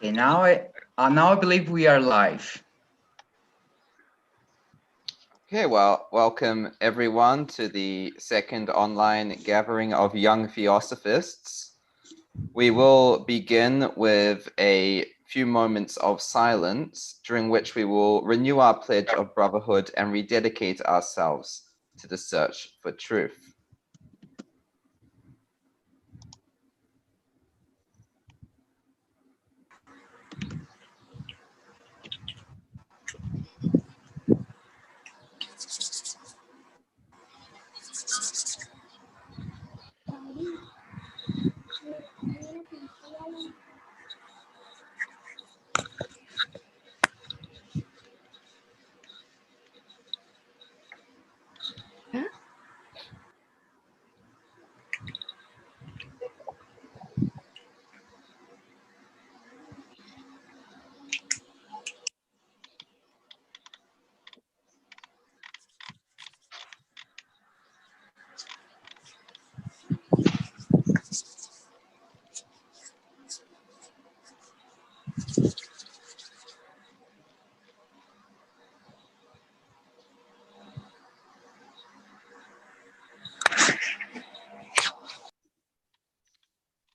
Okay, now I believe we are live. Okay, well, welcome everyone to the second online gathering of young Theosophists. We will begin with a few moments of silence, during which we will renew our pledge of brotherhood and rededicate ourselves to the search for truth.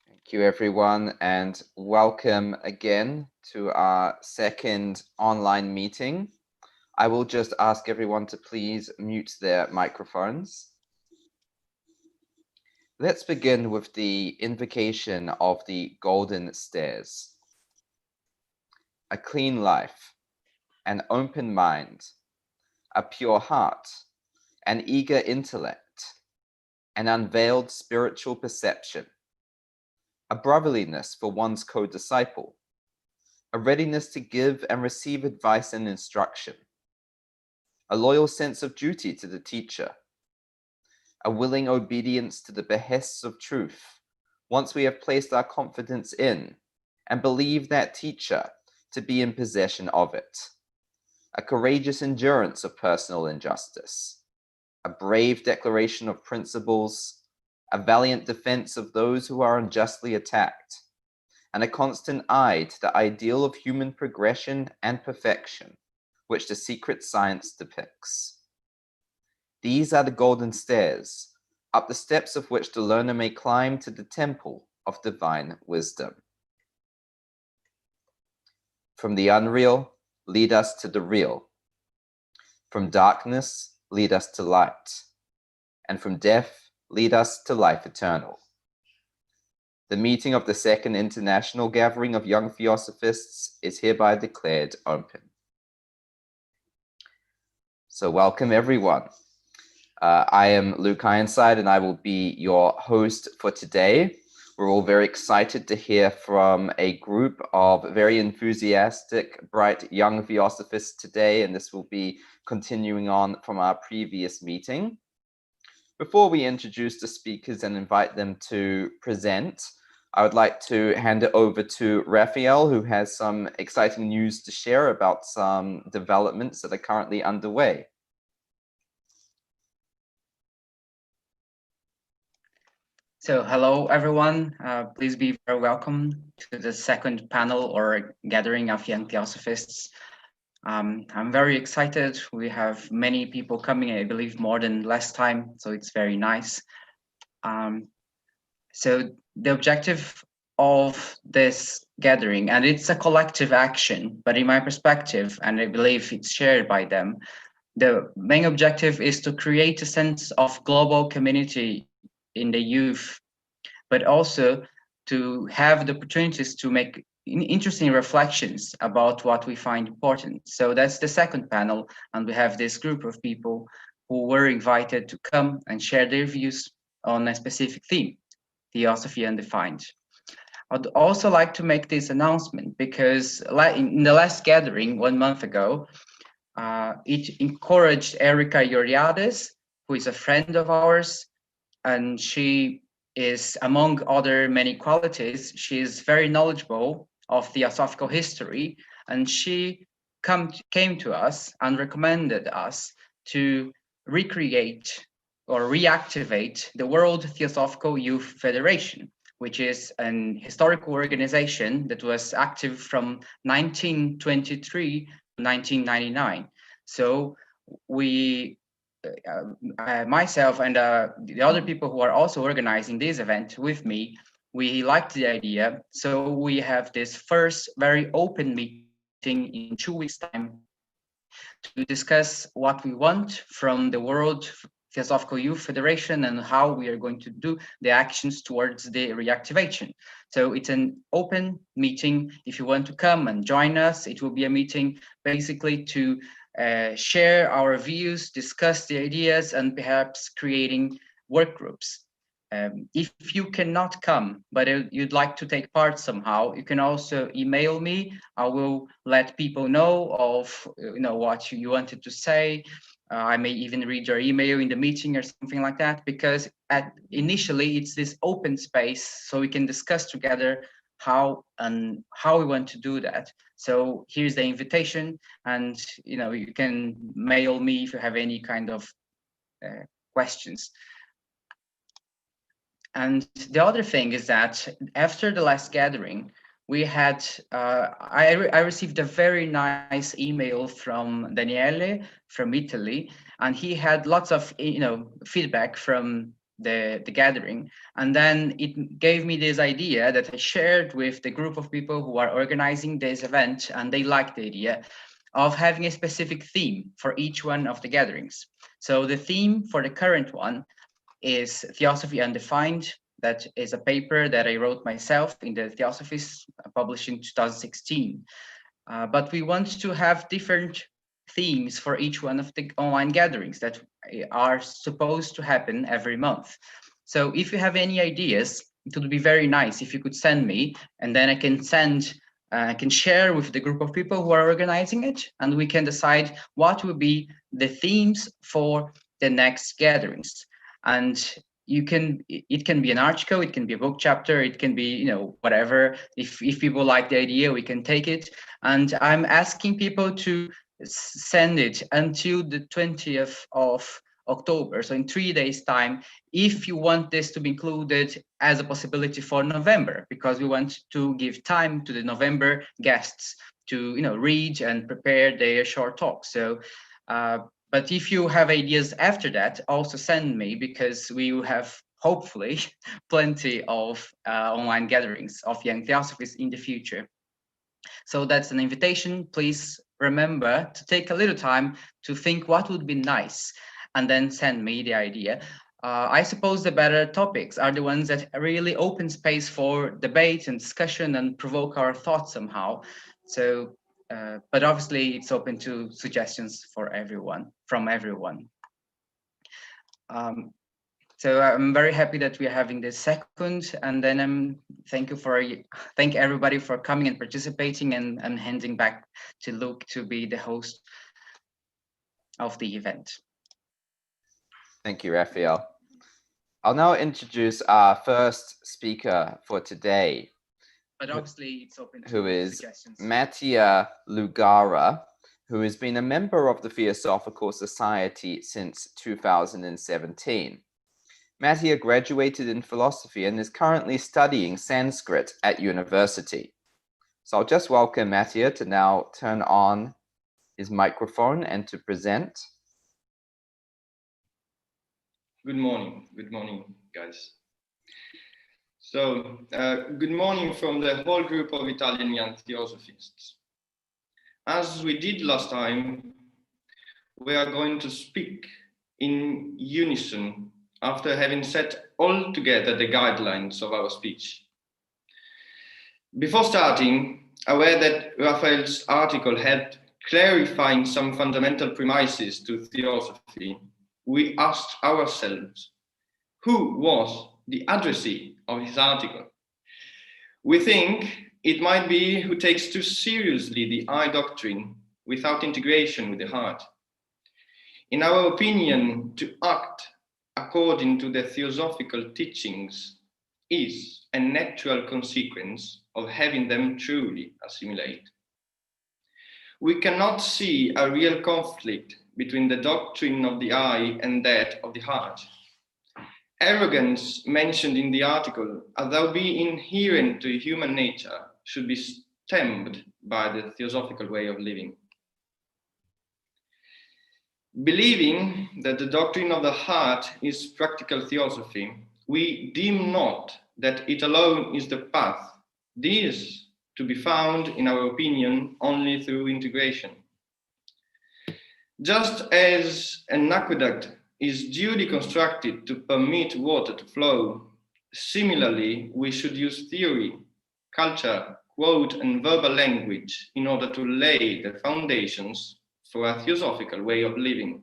Thank you, everyone, and welcome again to our second online meeting. I will just ask everyone to please mute their microphones. Let's begin with the invocation of the golden stairs. A clean life, an open mind, a pure heart, an eager intellect, an unveiled spiritual perception, a brotherliness for one's co-disciple, a readiness to give and receive advice and instruction, a loyal sense of duty to the teacher, a willing obedience to the behests of truth, once we have placed our confidence in and believe that teacher to be in possession of it, a courageous endurance of personal injustice, a brave declaration of principles, a valiant defense of those who are unjustly attacked, and a constant eye to the ideal of human progression and perfection, which the secret science depicts. These are the golden stairs, up the steps of which the learner may climb to the temple of divine wisdom. From the unreal, lead us to the real. From darkness, lead us to light. And from death, lead us to life eternal. The meeting of the Second International Gathering of Young Theosophists is hereby declared open. So welcome everyone. I am Luke Ironside and I will be your host for today. We're all very excited to hear from a group of very enthusiastic, bright young Theosophists today, and this will be continuing on from our previous meeting. Before we introduce the speakers and invite them to present, I would like to hand it over to Raphael, who has some exciting news to share about some developments that are currently underway. So hello everyone, please be very welcome to the second panel or gathering of young Theosophists. I'm very excited. We have many people coming, I believe more than last time, so it's very nice. So the objective of this gathering, and it's a collective action, but in my perspective, and I believe it's shared by them, the main objective is to create a sense of global community in the youth, but also to have the opportunities to make interesting reflections about what we find important. So that's the second panel, and we have this group of people who were invited to come and share their views on a specific theme, Theosophy Undefined. I'd also like to make this announcement because in the last gathering 1 month ago, it encouraged Erica Yoriades, who is a friend of ours, and she is, among other many qualities, she is very knowledgeable of theosophical history, and she came to us and recommended us to recreate or reactivate the World Theosophical Youth Federation, which is an historical organization that was active from 1923 to 1999. So we, myself and the other people who are also organizing this event with me, we liked the idea. So we have this first very open meeting in 2 weeks' time to discuss what we want from the World Theosophical Youth Federation and how we are going to do the actions towards the reactivation. So it's an open meeting. If you want to come and join us, it will be a meeting basically to share our views, discuss the ideas, and perhaps creating work groups. If you cannot come, but you'd like to take part somehow, you can also email me. I will let people know of what you wanted to say. I may even read your email in the meeting or something like that, because initially it's this open space, so we can discuss together how we want to do that. So here's the invitation, and you can mail me if you have any kind of questions. And the other thing is that after the last gathering, we had, I received a very nice email from Daniele from Italy, and he had lots of, feedback from the gathering. And then it gave me this idea that I shared with the group of people who are organizing this event, and they liked the idea of having a specific theme for each one of the gatherings. So the theme for the current one is Theosophy Undefined. That is a paper that I wrote myself in the Theosophists, published in 2016. But we want to have different themes for each one of the online gatherings that are supposed to happen every month. So if you have any ideas, it would be very nice if you could send me, and then I can share with the group of people who are organizing it, and we can decide what will be the themes for the next gatherings. And it can be an article, it can be a book chapter, it can be whatever. If people like the idea, we can take it. And I'm asking people to send it until the 20th of October, so in 3 days time, if you want this to be included as a possibility for November, because we want to give time to the November guests to read and prepare their short talks. So but if you have ideas after that, also send me, because we will have hopefully plenty of online gatherings of young theosophists in the future. So that's an invitation. Please remember to take a little time to think what would be nice, and then send me the idea. I suppose the better topics are the ones that really open space for debate and discussion and provoke our thoughts somehow. So but obviously it's open to suggestions from everyone. So I'm very happy that we're having this second, and then thank everybody for coming and participating, and handing back to Luke to be the host of the event. Thank you, Raphael. I'll now introduce our first speaker for today, But obviously it's open to who is suggestions. Mattia Lugara, who has been a member of the Theosophical Society since 2017. Mattia graduated in philosophy and is currently studying Sanskrit at university. So I'll just welcome Mattia to now turn on his microphone and to present. Good morning, guys. So, good morning from the whole group of Italian young Theosophists. As we did last time, we are going to speak in unison after having set all together the guidelines of our speech. Before starting, aware that Raphael's article helped clarifying some fundamental premises to theosophy, we asked ourselves, who was the addressee of his article? We think it might be who takes too seriously the eye doctrine without integration with the heart. In our opinion, to act according to the theosophical teachings is a natural consequence of having them truly assimilate. We cannot see a real conflict between the doctrine of the eye and that of the heart. Arrogance mentioned in the article, although being inherent to human nature, should be stemmed by the theosophical way of living. Believing that the doctrine of the heart is practical theosophy, we deem not that it alone is the path. This to be found, in our opinion, only through integration. Just as an aqueduct is duly constructed to permit water to flow, similarly, we should use theory, culture, quote, and verbal language in order to lay the foundations for a theosophical way of living,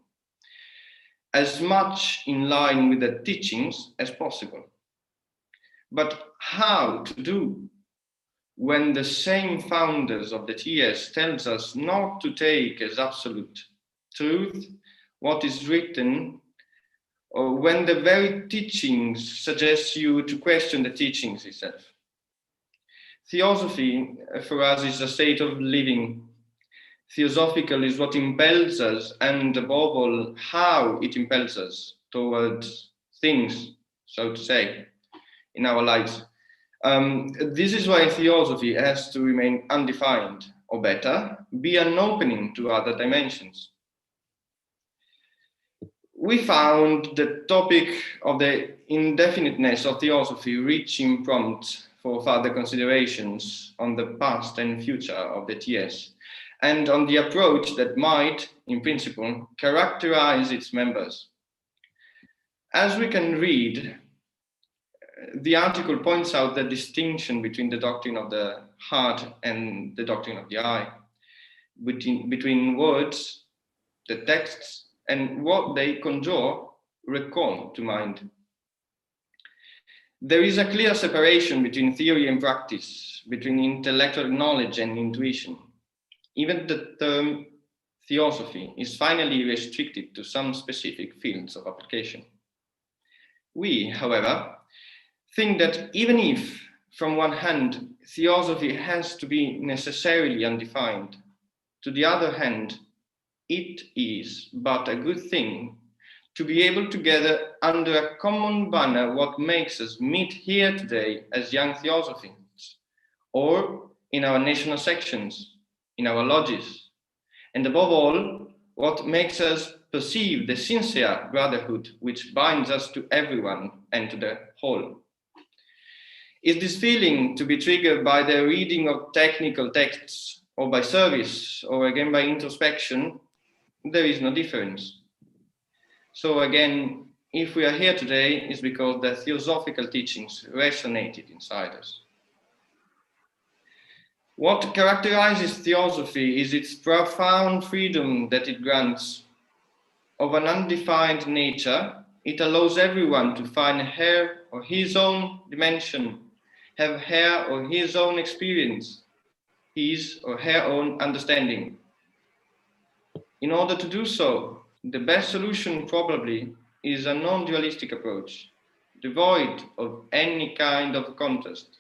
as much in line with the teachings as possible. But how to do when the same founders of the TS tells us not to take as absolute truth what is written, or when the very teachings suggest you to question the teachings itself? Theosophy for us is a state of living. Theosophical is what impels us, and above all, how it impels us towards things, so to say, in our lives. This is why theosophy has to remain undefined, or better, be an opening to other dimensions. We found the topic of the indefiniteness of theosophy reaching prompt for further considerations on the past and future of the TS, and on the approach that might, in principle, characterize its members. As we can read, the article points out the distinction between the doctrine of the heart and the doctrine of the eye, between words, the texts, and what they conjure, recall to mind. There is a clear separation between theory and practice, between intellectual knowledge and intuition. Even the term theosophy is finally restricted to some specific fields of application. We, however, think that even if, from one hand, theosophy has to be necessarily undefined, to the other hand, it is but a good thing to be able to gather under a common banner what makes us meet here today as young theosophists, or in our national sections, in our lodges, and above all, what makes us perceive the sincere brotherhood which binds us to everyone and to the whole. Is this feeling to be triggered by the reading of technical texts, or by service, or again by introspection? There is no difference. So again, if we are here today, it's because the theosophical teachings resonated inside us. What characterizes theosophy is its profound freedom that it grants. Of an undefined nature, it allows everyone to find her or his own dimension, have her or his own experience, his or her own understanding. In order to do so, the best solution probably is a non-dualistic approach, devoid of any kind of contest.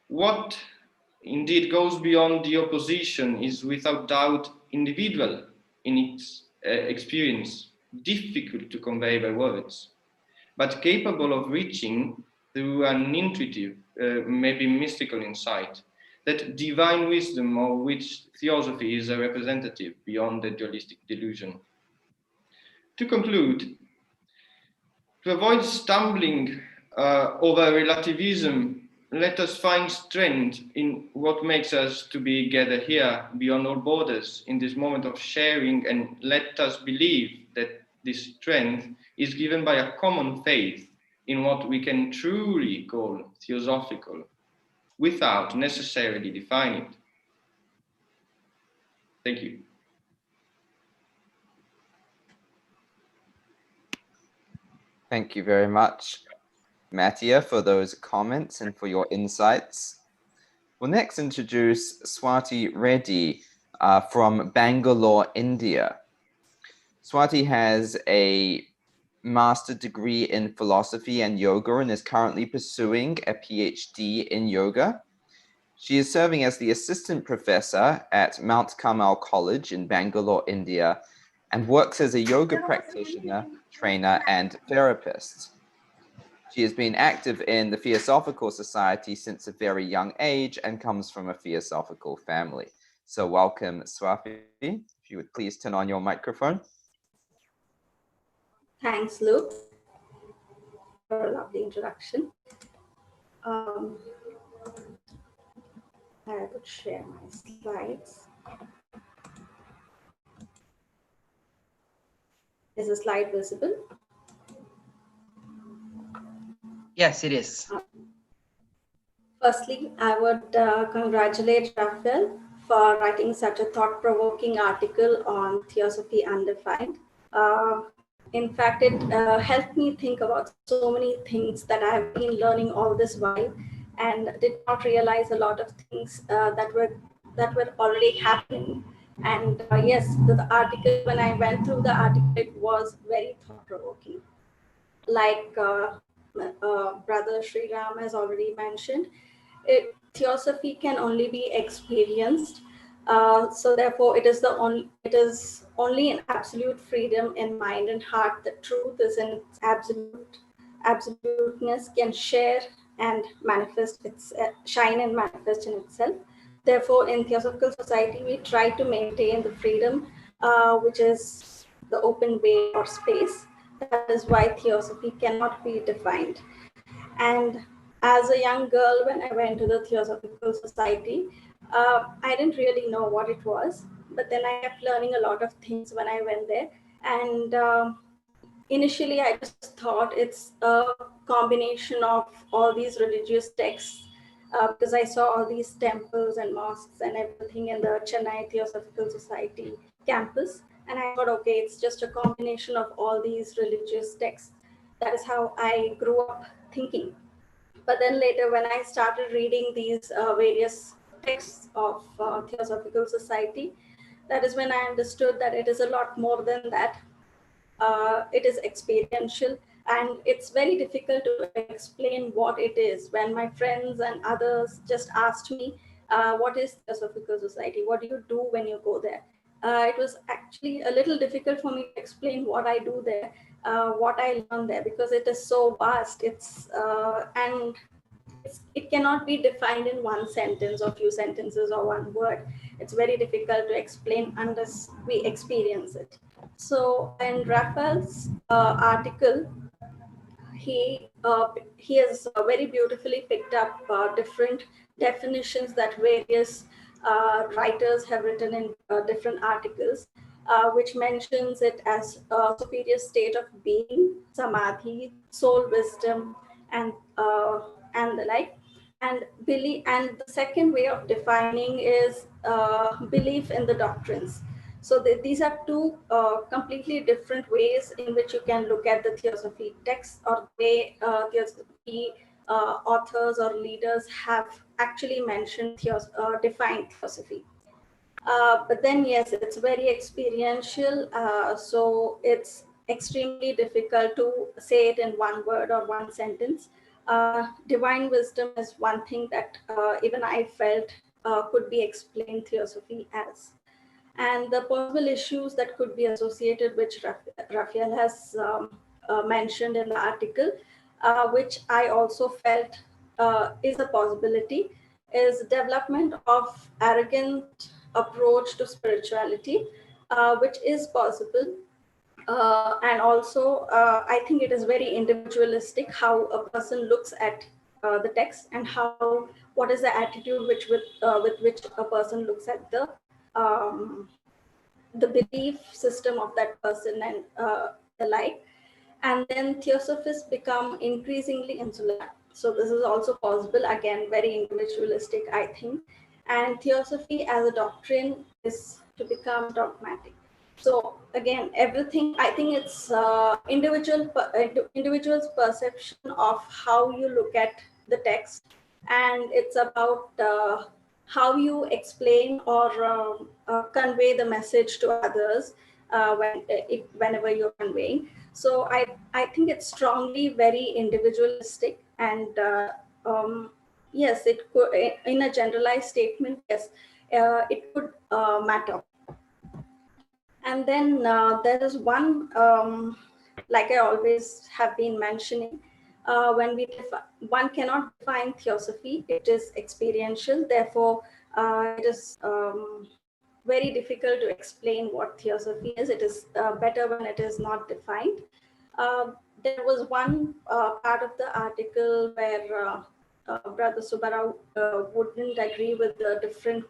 What indeed goes beyond the opposition is without doubt individual in its experience, difficult to convey by words, but capable of reaching through an intuitive, maybe mystical insight, that divine wisdom of which theosophy is a representative beyond the dualistic delusion. To conclude, to avoid stumbling over relativism, let us find strength in what makes us to be gathered here beyond all borders in this moment of sharing, and let us believe that this strength is given by a common faith in what we can truly call theosophical, without necessarily defining it. Thank you. Thank you very much, Mattia, for those comments and for your insights. We'll next introduce Swati Reddy from Bangalore, India. Swati has a master's degree in philosophy and yoga and is currently pursuing a PhD in yoga. She is serving as the assistant professor at Mount Carmel College in Bangalore, India, and works as a yoga practitioner, trainer, and therapist. She has been active in the Theosophical Society since a very young age and comes from a Theosophical family. So welcome, Swafi. If you would please turn on your microphone. Thanks, Luke, for a lovely introduction. I would share my slides. Is the slide visible? Yes, it is. Firstly, I would congratulate Raphael for writing such a thought-provoking article on Theosophy Undefined. In fact, it helped me think about so many things that I have been learning all this while, and did not realize a lot of things that were already happening. And yes, the article, when I went through the article, it was very thought-provoking. Like Brother Sri Ram has already mentioned, theosophy can only be experienced. So therefore, it is only in absolute freedom in mind and heart that truth is in its absoluteness can share and manifest its shine and manifest in itself. Therefore, in Theosophical Society, we try to maintain the freedom, which is the open way or space. That is why Theosophy cannot be defined. And as a young girl, when I went to the Theosophical Society, I didn't really know what it was. But then I kept learning a lot of things when I went there. And initially, I just thought it's a combination of all these religious texts, because I saw all these temples and mosques and everything in the Chennai Theosophical Society campus. And I thought, okay, it's just a combination of all these religious texts. That is how I grew up thinking. But then later, when I started reading these various texts of Theosophical Society, that is when I understood that it is a lot more than that. It is experiential, and it's very difficult to explain what it is. When my friends and others just asked me, what is Theosophical Society? What do you do when you go there? It was actually a little difficult for me to explain what I do there, what I learn there, because it is so vast. It cannot be defined in one sentence or few sentences or one word. It's very difficult to explain unless we experience it. So in Raphael's article, he has very beautifully picked up different definitions that various writers have written in different articles, which mentions it as a superior state of being, samadhi, soul wisdom, and the like. And and the second way of defining is belief in the doctrines. So these are two completely different ways in which you can look at the theosophy text, or the way theosophy authors or leaders have actually mentioned defined theosophy. But then, yes, it's very experiential. So it's extremely difficult to say it in one word or one sentence. Divine wisdom is one thing that even I felt could be explained theosophy as. And the possible issues that could be associated, which Raphael has mentioned in the article, which I also felt is a possibility, is development of arrogant approach to spirituality, which is possible. And also, I think it is very individualistic how a person looks at the text, and what is the attitude with which a person looks at the belief system of that person, and the like. And then theosophists become increasingly insular. So this is also possible, again, very individualistic, I think. And theosophy as a doctrine is to become dogmatic. So again, everything, I think it's individual's perception of how you look at the text, and it's about how you explain or convey the message to others whenever you're conveying. So I think it's strongly very individualistic, and yes, it could, in a generalized statement, yes, it could matter. And then there is one, like I always have been mentioning, when one cannot define theosophy, it is experiential. Therefore, it is very difficult to explain what theosophy is. It is better when it is not defined. There was one part of the article where Brother Subbarao wouldn't agree with the different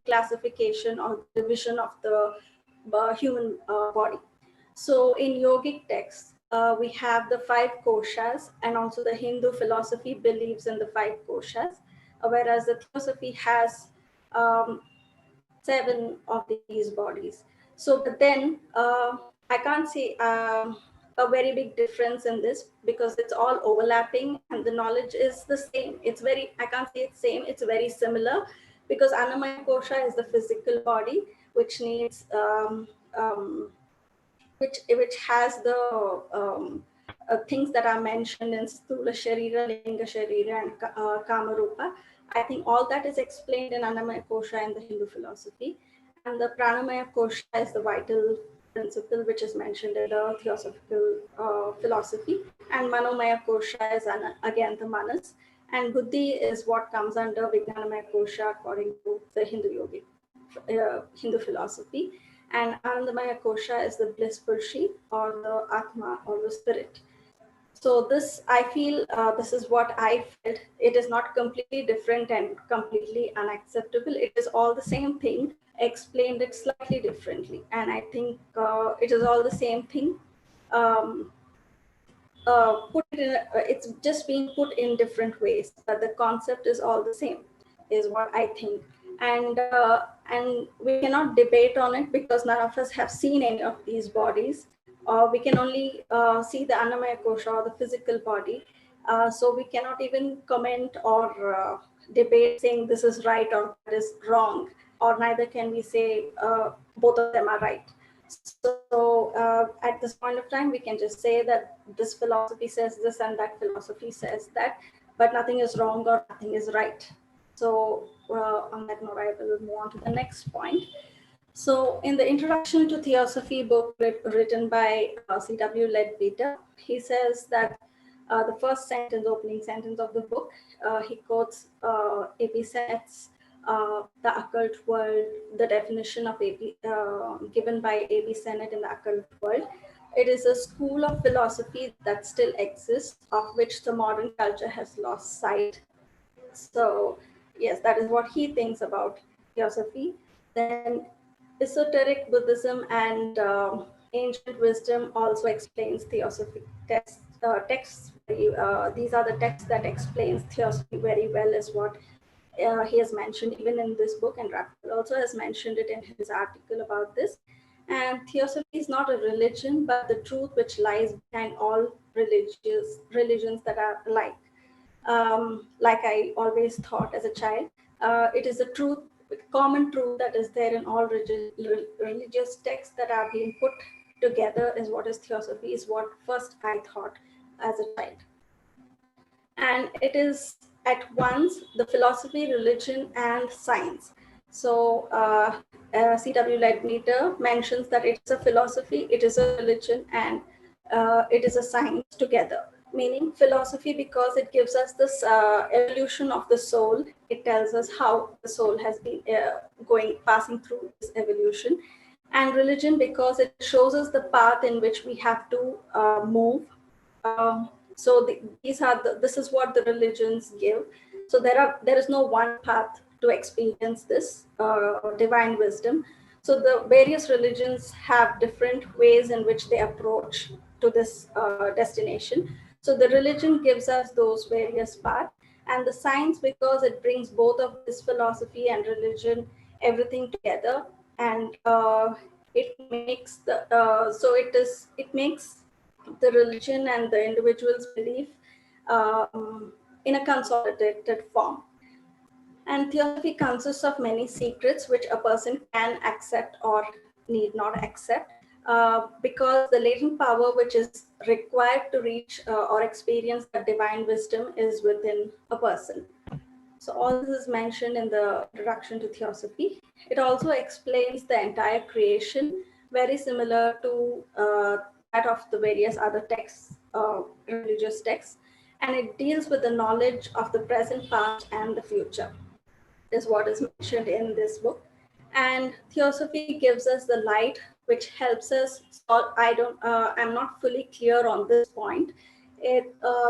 classification or division of the human body. So in yogic texts, we have the five koshas, and also the Hindu philosophy believes in the five koshas, whereas the theosophy has um, seven of these bodies. So, but then I can't see a very big difference in this because it's all overlapping and the knowledge is the same. It's very, I can't say it's same, it's very similar because Annamaya Kosha is the physical body which needs which has the things that are mentioned in Sthula Sharira, Linga Sharira, and Kama Rupa. I think all that is explained in Annamaya Kosha in the Hindu philosophy. And the Pranamaya Kosha is the vital principle which is mentioned in the Theosophical philosophy. And Manomaya Kosha is again the Manas. And Buddhi is what comes under Vijnanamaya Kosha according to the Hindu philosophy. And Anandamaya Kosha is the blissful sheep or the Atma or the spirit. So this, I feel, this is what I felt. It is not completely different and completely unacceptable. It is all the same thing, explained it slightly differently. And I think it is all the same thing. Put it in, it's just being put in different ways, but the concept is all the same, is what I think. And we cannot debate on it because none of us have seen any of these bodies. We can only see the Annamaya Kosha or the physical body. So we cannot even comment or debate saying this is right or that is wrong, or neither can we say both of them are right. So at this point of time, we can just say that this philosophy says this and that philosophy says that, but nothing is wrong or nothing is right. So on that note, I will move on to the next point. So in the Introduction to Theosophy book written by C.W. Leadbeater, he says that the first sentence, opening sentence of the book, he quotes A.P. Sennett's The Occult World, the definition of given by A.P. Sennett in The Occult World. It is a school of philosophy that still exists, of which the modern culture has lost sight. So yes, that is what he thinks about theosophy. Then esoteric Buddhism and ancient wisdom also explains theosophic texts. These are the texts that explains theosophy very well, is what he has mentioned even in this book, and Raphael also has mentioned it in his article about this. And theosophy is not a religion, but the truth which lies behind all religions that are alike. Like I always thought as a child, it is a truth, common truth that is there in all religious texts that are being put together is what is theosophy, is what first I thought as a child. And it is at once the philosophy, religion, and science. So C.W. Leadbeater mentions that it's a philosophy, it is a religion, and it is a science together. Meaning philosophy because it gives us this evolution of the soul. It tells us how the soul has been passing through this evolution. And religion because it shows us the path in which we have to move. So this is what the religions give. So there is no one path to experience this divine wisdom. So the various religions have different ways in which they approach to this destination. So the religion gives us those various paths, and the science because it brings both of this philosophy and religion, everything together, and it makes it makes the religion and the individual's belief in a consolidated form. And theosophy consists of many secrets which a person can accept or need not accept, because the latent power which is required to reach or experience the divine wisdom is within a person. So all this is mentioned in the introduction to Theosophy. It also explains the entire creation, very similar to that of the various other texts, religious texts, and it deals with the knowledge of the present, past, and the future, is what is mentioned in this book. And Theosophy gives us the light, which helps us solve. I'm not fully clear on this point.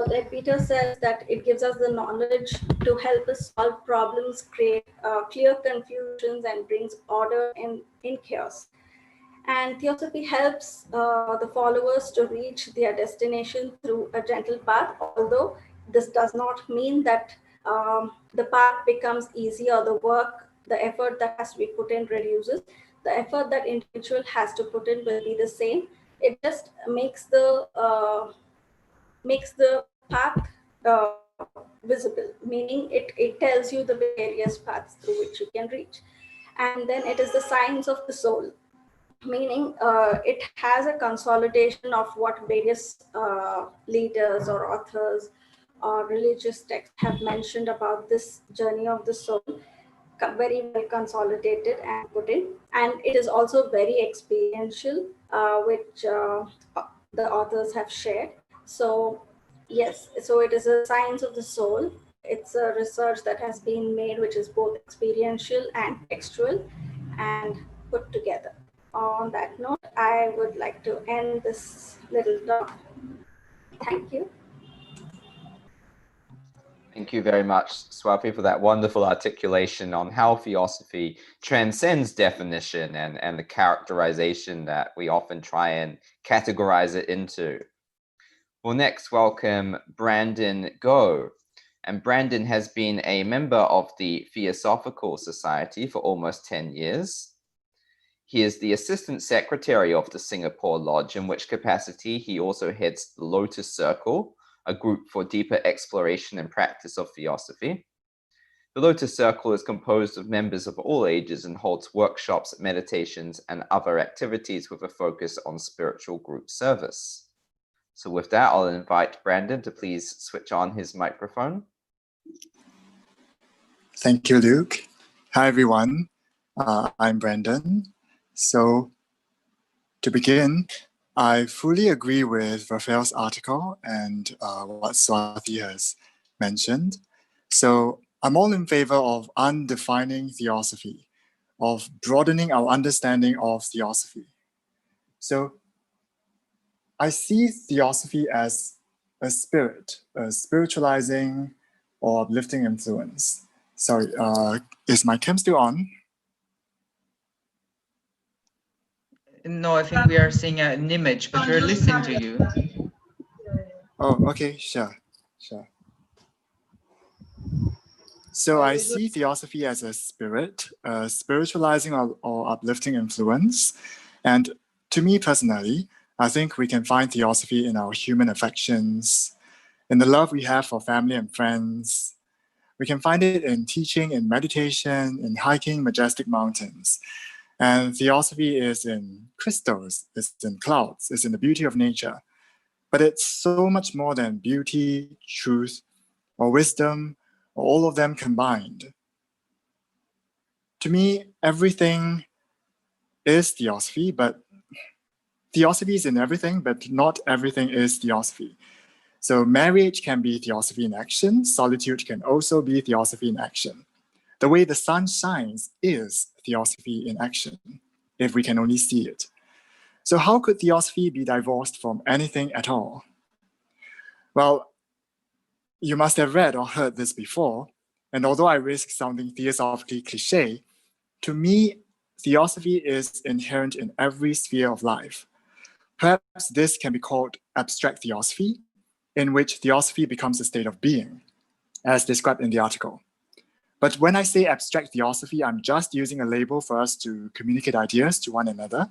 Like Peter says, that it gives us the knowledge to help us solve problems, create clear confusions, and brings order in chaos. And Theosophy helps the followers to reach their destination through a gentle path, although this does not mean that the path becomes easy or the effort that has to be put in reduces. The effort that individual has to put in will be the same. It just makes the path visible, meaning it tells you the various paths through which you can reach. And then it is the signs of the soul, meaning it has a consolidation of what various leaders or authors or religious texts have mentioned about this journey of the soul, very well consolidated and put in. And it is also very experiential, which the authors have shared. So yes, so it is a science of the soul. It's a research that has been made, which is both experiential and textual and put together. On that note, I would like to end this little talk. Thank you. Thank you very much, Swapi, for that wonderful articulation on how Theosophy transcends definition and the characterization that we often try and categorize it into. We'll next welcome Brandon Go. And Brandon has been a member of the Theosophical Society for almost 10 years. He is the Assistant Secretary of the Singapore Lodge, in which capacity he also heads the Lotus Circle, a group for deeper exploration and practice of Theosophy. The Lotus Circle is composed of members of all ages and holds workshops, meditations, and other activities with a focus on spiritual group service. So with that, I'll invite Brandon to please switch on his microphone. Thank you, Luke. Hi, everyone. I'm Brandon. So to begin, I fully agree with Raphael's article and what Swati has mentioned. So I'm all in favor of undefining Theosophy, of broadening our understanding of Theosophy. So I see Theosophy as a spirit, a spiritualizing or uplifting influence. Sorry, is my cam still on? No, I think we are seeing an image, but we're listening to you. Oh, okay, sure. So I see Theosophy as a spirit, a spiritualizing or uplifting influence. And to me personally, I think we can find Theosophy in our human affections, in the love we have for family and friends. We can find it in teaching, in meditation, in hiking majestic mountains. And Theosophy is in crystals, it's in clouds, it's in the beauty of nature. But it's so much more than beauty, truth, or wisdom, or all of them combined. To me, everything is Theosophy, but Theosophy is in everything, but not everything is Theosophy. So marriage can be Theosophy in action, solitude can also be Theosophy in action. The way the sun shines is Theosophy in action, if we can only see it. So how could Theosophy be divorced from anything at all? Well, you must have read or heard this before, and although I risk sounding theosophically cliche, to me, Theosophy is inherent in every sphere of life. Perhaps this can be called abstract Theosophy, in which Theosophy becomes a state of being, as described in the article. But when I say abstract Theosophy, I'm just using a label for us to communicate ideas to one another.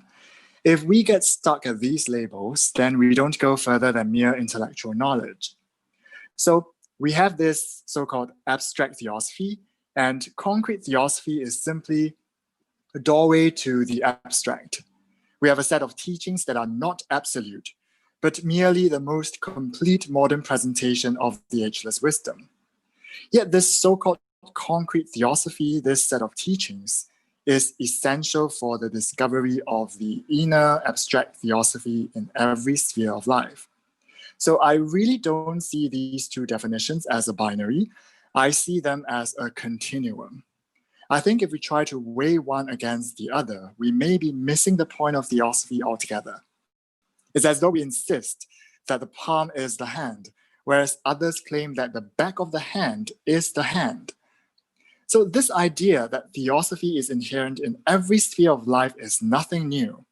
If we get stuck at these labels, then we don't go further than mere intellectual knowledge. So we have this so-called abstract Theosophy, and concrete Theosophy is simply a doorway to the abstract. We have a set of teachings that are not absolute, but merely the most complete modern presentation of the ageless wisdom. Yet this so-called concrete theosophy, this set of teachings, is essential for the discovery of the inner abstract theosophy in every sphere of life. So I really don't see these two definitions as a binary. I see them as a continuum. I think if we try to weigh one against the other, we may be missing the point of theosophy altogether. It's as though we insist that the palm is the hand, whereas others claim that the back of the hand is the hand. So this idea that theosophy is inherent in every sphere of life is nothing new.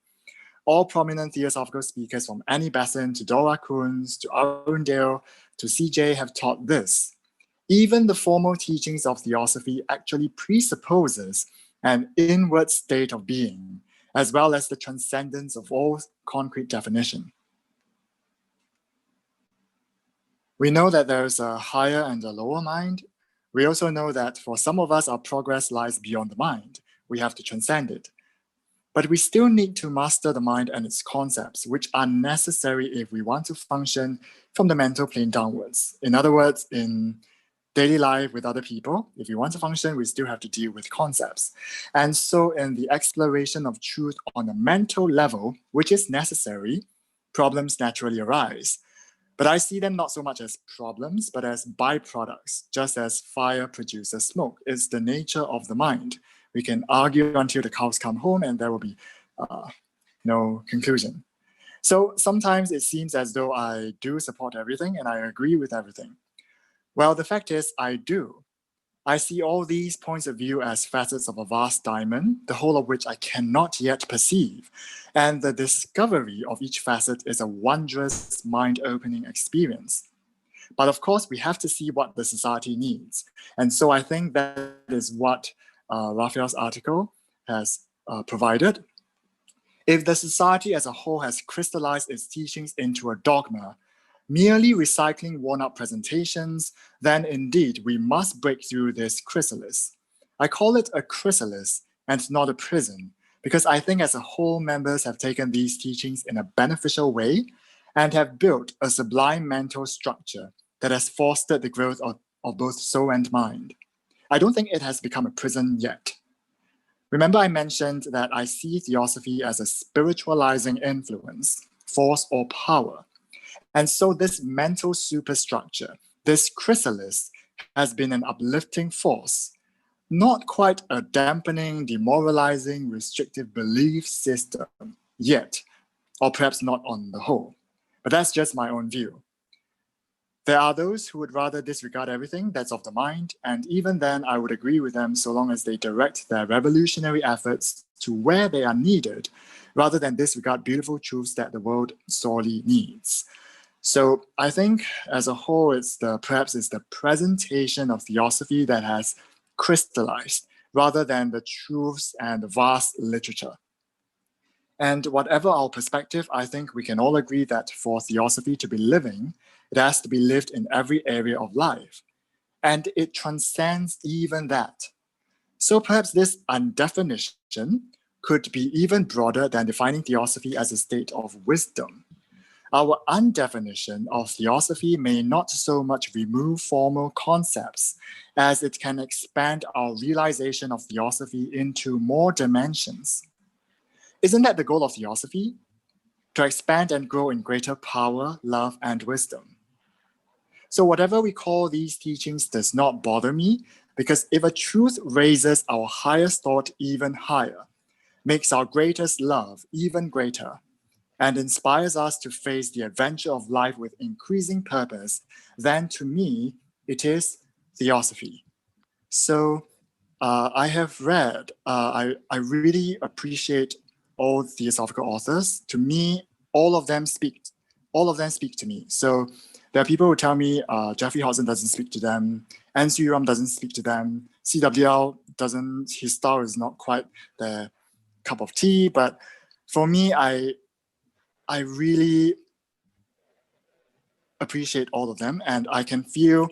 All prominent theosophical speakers from Annie Besant to Dora Kunz to Arundale to CJ have taught this. Even the formal teachings of theosophy actually presupposes an inward state of being, as well as the transcendence of all concrete definition. We know that there's a higher and a lower mind. We also know that for some of us, our progress lies beyond the mind. We have to transcend it. But we still need to master the mind and its concepts, which are necessary if we want to function from the mental plane downwards. In other words, in daily life with other people, if we want to function, we still have to deal with concepts. And so in the exploration of truth on a mental level, which is necessary, problems naturally arise. But I see them not so much as problems, but as byproducts, just as fire produces smoke. It's the nature of the mind. We can argue until the cows come home and there will be no conclusion. So sometimes it seems as though I do support everything and I agree with everything. Well, the fact is I do. I see all these points of view as facets of a vast diamond, the whole of which I cannot yet perceive. And the discovery of each facet is a wondrous, mind-opening experience. But of course, we have to see what the society needs. And so I think that is what Raphael's article has provided. If the society as a whole has crystallized its teachings into a dogma, merely recycling worn-out presentations, then indeed we must break through this chrysalis. I call it a chrysalis and not a prison, because I think as a whole members have taken these teachings in a beneficial way and have built a sublime mental structure that has fostered the growth of both soul and mind. I don't think it has become a prison yet. Remember I mentioned that I see theosophy as a spiritualizing influence, force or power. And so this mental superstructure, this chrysalis, has been an uplifting force, not quite a dampening, demoralizing, restrictive belief system yet, or perhaps not on the whole. But that's just my own view. There are those who would rather disregard everything that's of the mind, and even then I would agree with them so long as they direct their revolutionary efforts to where they are needed, rather than disregard beautiful truths that the world sorely needs. So I think as a whole, perhaps it's the presentation of theosophy that has crystallized rather than the truths and the vast literature. And whatever our perspective, I think we can all agree that for theosophy to be living, it has to be lived in every area of life. And it transcends even that. So perhaps this undefinition could be even broader than defining theosophy as a state of wisdom. Our undefinition of theosophy may not so much remove formal concepts as it can expand our realization of theosophy into more dimensions. Isn't that the goal of theosophy? To expand and grow in greater power, love, and wisdom. So whatever we call these teachings does not bother me, because if a truth raises our highest thought even higher, makes our greatest love even greater, and inspires us to face the adventure of life with increasing purpose, then to me, it is theosophy. So I have read, I really appreciate all theosophical authors. To me, all of them speak to me. So there are people who tell me Jeffrey Hodgson doesn't speak to them, N.C. Ram doesn't speak to them, CWL doesn't, his style is not quite their cup of tea, but for me, I really appreciate all of them, and I can feel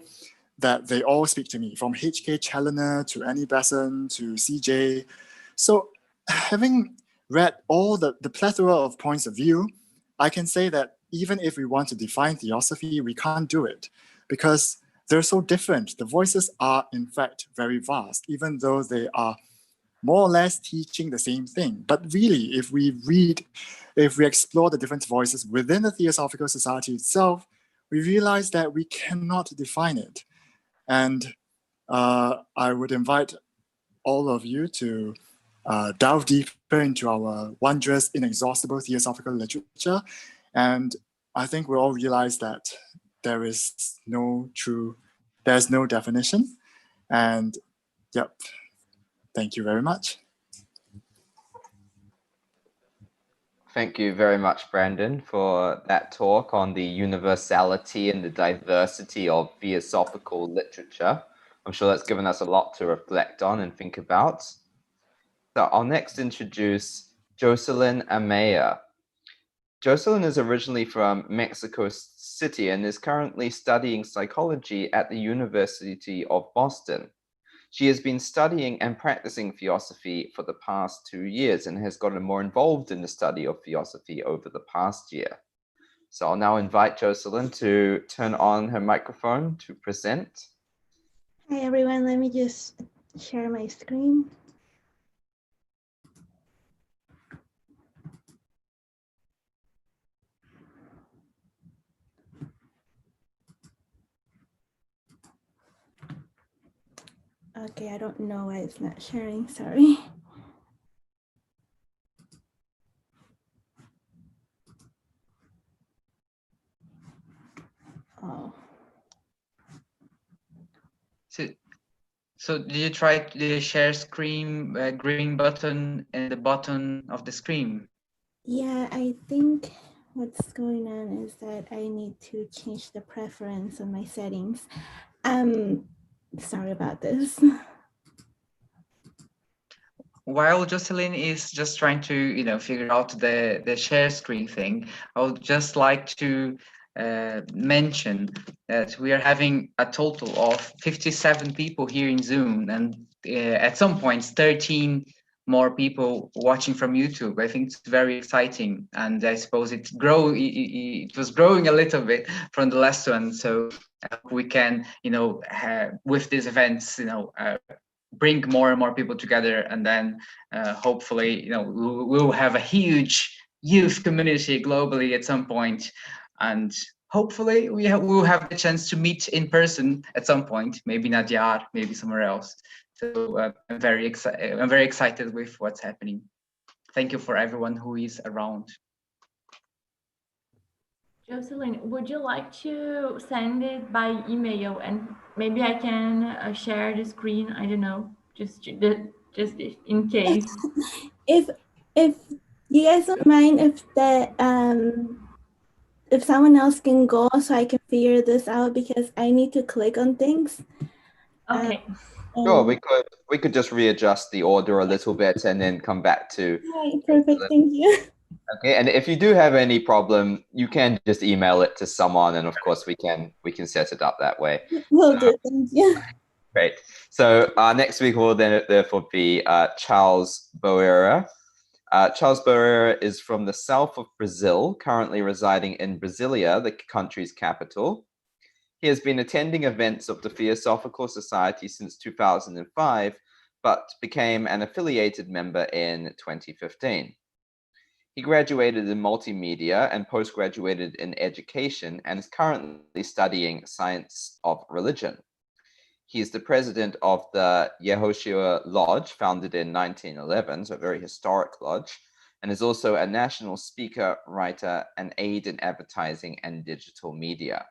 that they all speak to me, from H.K. Challoner to Annie Besant to CJ. So having read all the plethora of points of view, I can say that even if we want to define theosophy, we can't do it, because they're so different. The voices are, in fact, very vast, even though they are more or less teaching the same thing. But really, if we explore the different voices within the Theosophical Society itself, we realize that we cannot define it. And I would invite all of you to delve deeper into our wondrous, inexhaustible theosophical literature. And I think we all realize that there's no definition. And yep, thank you very much. Thank you very much, Brandon, for that talk on the universality and the diversity of theosophical literature. I'm sure that's given us a lot to reflect on and think about. So I'll next introduce Jocelyn Amaya. Jocelyn is originally from Mexico City and is currently studying psychology at the University of Boston. She has been studying and practicing Theosophy for the past 2 years and has gotten more involved in the study of Theosophy over the past year. So I'll now invite Jocelyn to turn on her microphone to present. Hi everyone, let me just share my screen. Okay, I don't know why it's not sharing, sorry. Oh. So did you try the share screen green button in the bottom of the screen? Yeah, I think what's going on is that I need to change the preference on my settings. Sorry about this. While Jocelyn is just trying to, figure out the share screen thing, I would just like to mention that we are having a total of 57 people here in Zoom, and at some points 13 more people watching from YouTube. I think it's very exciting, and I suppose it was growing a little bit from the last one. So we can, with these events, bring more and more people together, and then hopefully we'll have a huge youth community globally at some point, and hopefully we'll have the chance to meet in person at some point, maybe Nadyar, maybe somewhere else. So I'm very excited with what's happening. Thank you for everyone who is around. Jocelyn, would you like to send it by email, and maybe I can share the screen? I don't know, just in case. If you guys don't mind, if someone else can go, so I can figure this out, because I need to click on things. Okay. Sure, we could just readjust the order a little bit and then come back to. Right, perfect. Thank you. Okay, and if you do have any problem, you can just email it to someone, and of course we can set it up that way. Will do. Thank you. Great. So next week will then therefore be Charles Boeira. Charles Boeira is from the south of Brazil, currently residing in Brasilia, the country's capital. He has been attending events of the Theosophical Society since 2005, but became an affiliated member in 2015. He graduated in multimedia and postgraduated in education and is currently studying science of religion. He is the president of the Yehoshua Lodge, founded in 1911, so a very historic lodge, and is also a national speaker, writer, and aide in advertising and digital media.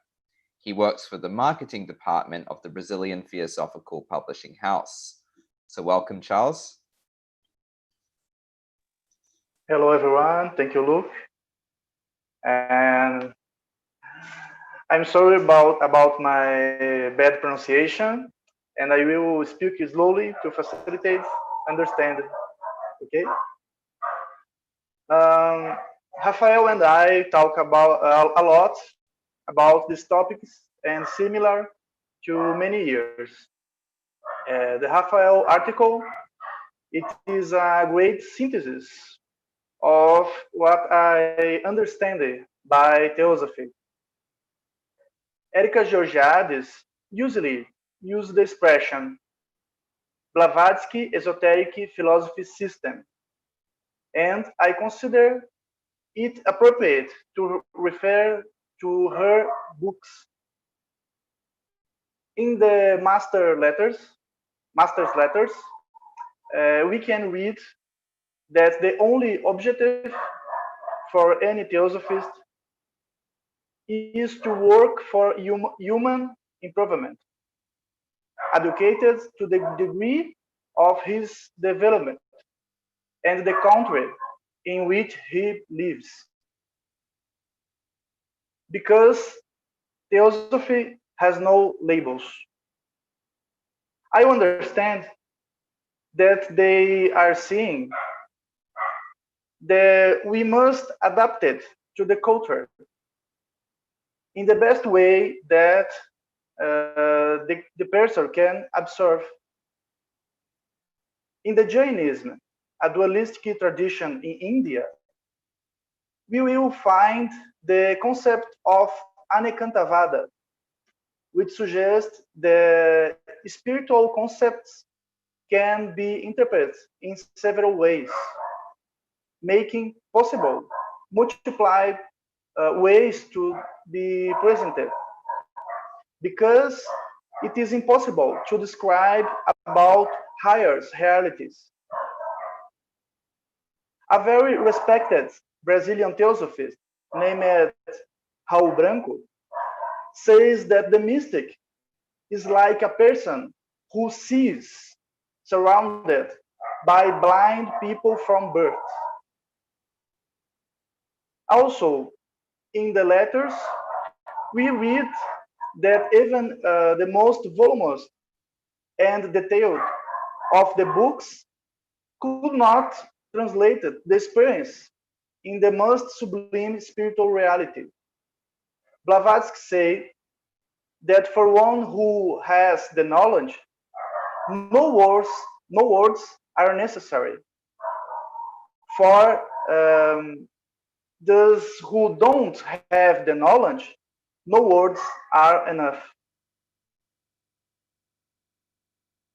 He works for the marketing department of the Brazilian Theosophical Publishing House. So welcome, Charles. Hello, everyone. Thank you, Luke. And I'm sorry about my bad pronunciation, and I will speak slowly to facilitate understanding. Okay. Rafael and I talk about a lot about these topics, and similar to many years. The Rafael article, it is a great synthesis of what I understand by theosophy. Erica Georgiades usually use the expression Blavatsky esoteric philosophy system, and I consider it appropriate to refer to her books. In the master's letters, we can read that the only objective for any theosophist is to work for human improvement, educated to the degree of his development and the country in which he lives. Because theosophy has no labels. I understand that they are saying that we must adapt it to the culture in the best way that the person can absorb. In the Jainism, a dualistic tradition in India, we will find the concept of Anekantavada, which suggests the spiritual concepts can be interpreted in several ways, making possible multiplied ways to be presented. Because it is impossible to describe about higher realities. A very respected Brazilian theosophist named Raul Branco says that the mystic is like a person who sees surrounded by blind people from birth. Also, in the letters, we read that even the most voluminous and detailed of the books could not translate the experience in the most sublime spiritual reality. Blavatsky said that for one who has the knowledge, no words are necessary. For those who don't have the knowledge, no words are enough.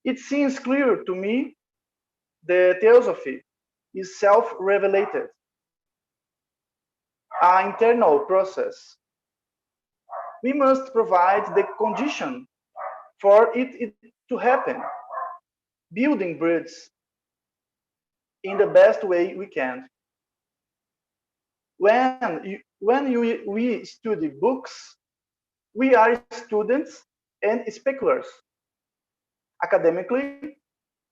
It seems clear to me the theosophy is self-revelated, an internal process. We must provide the condition for it to happen, building bridges in the best way we can. When we study books, we are students and speculars. Academically,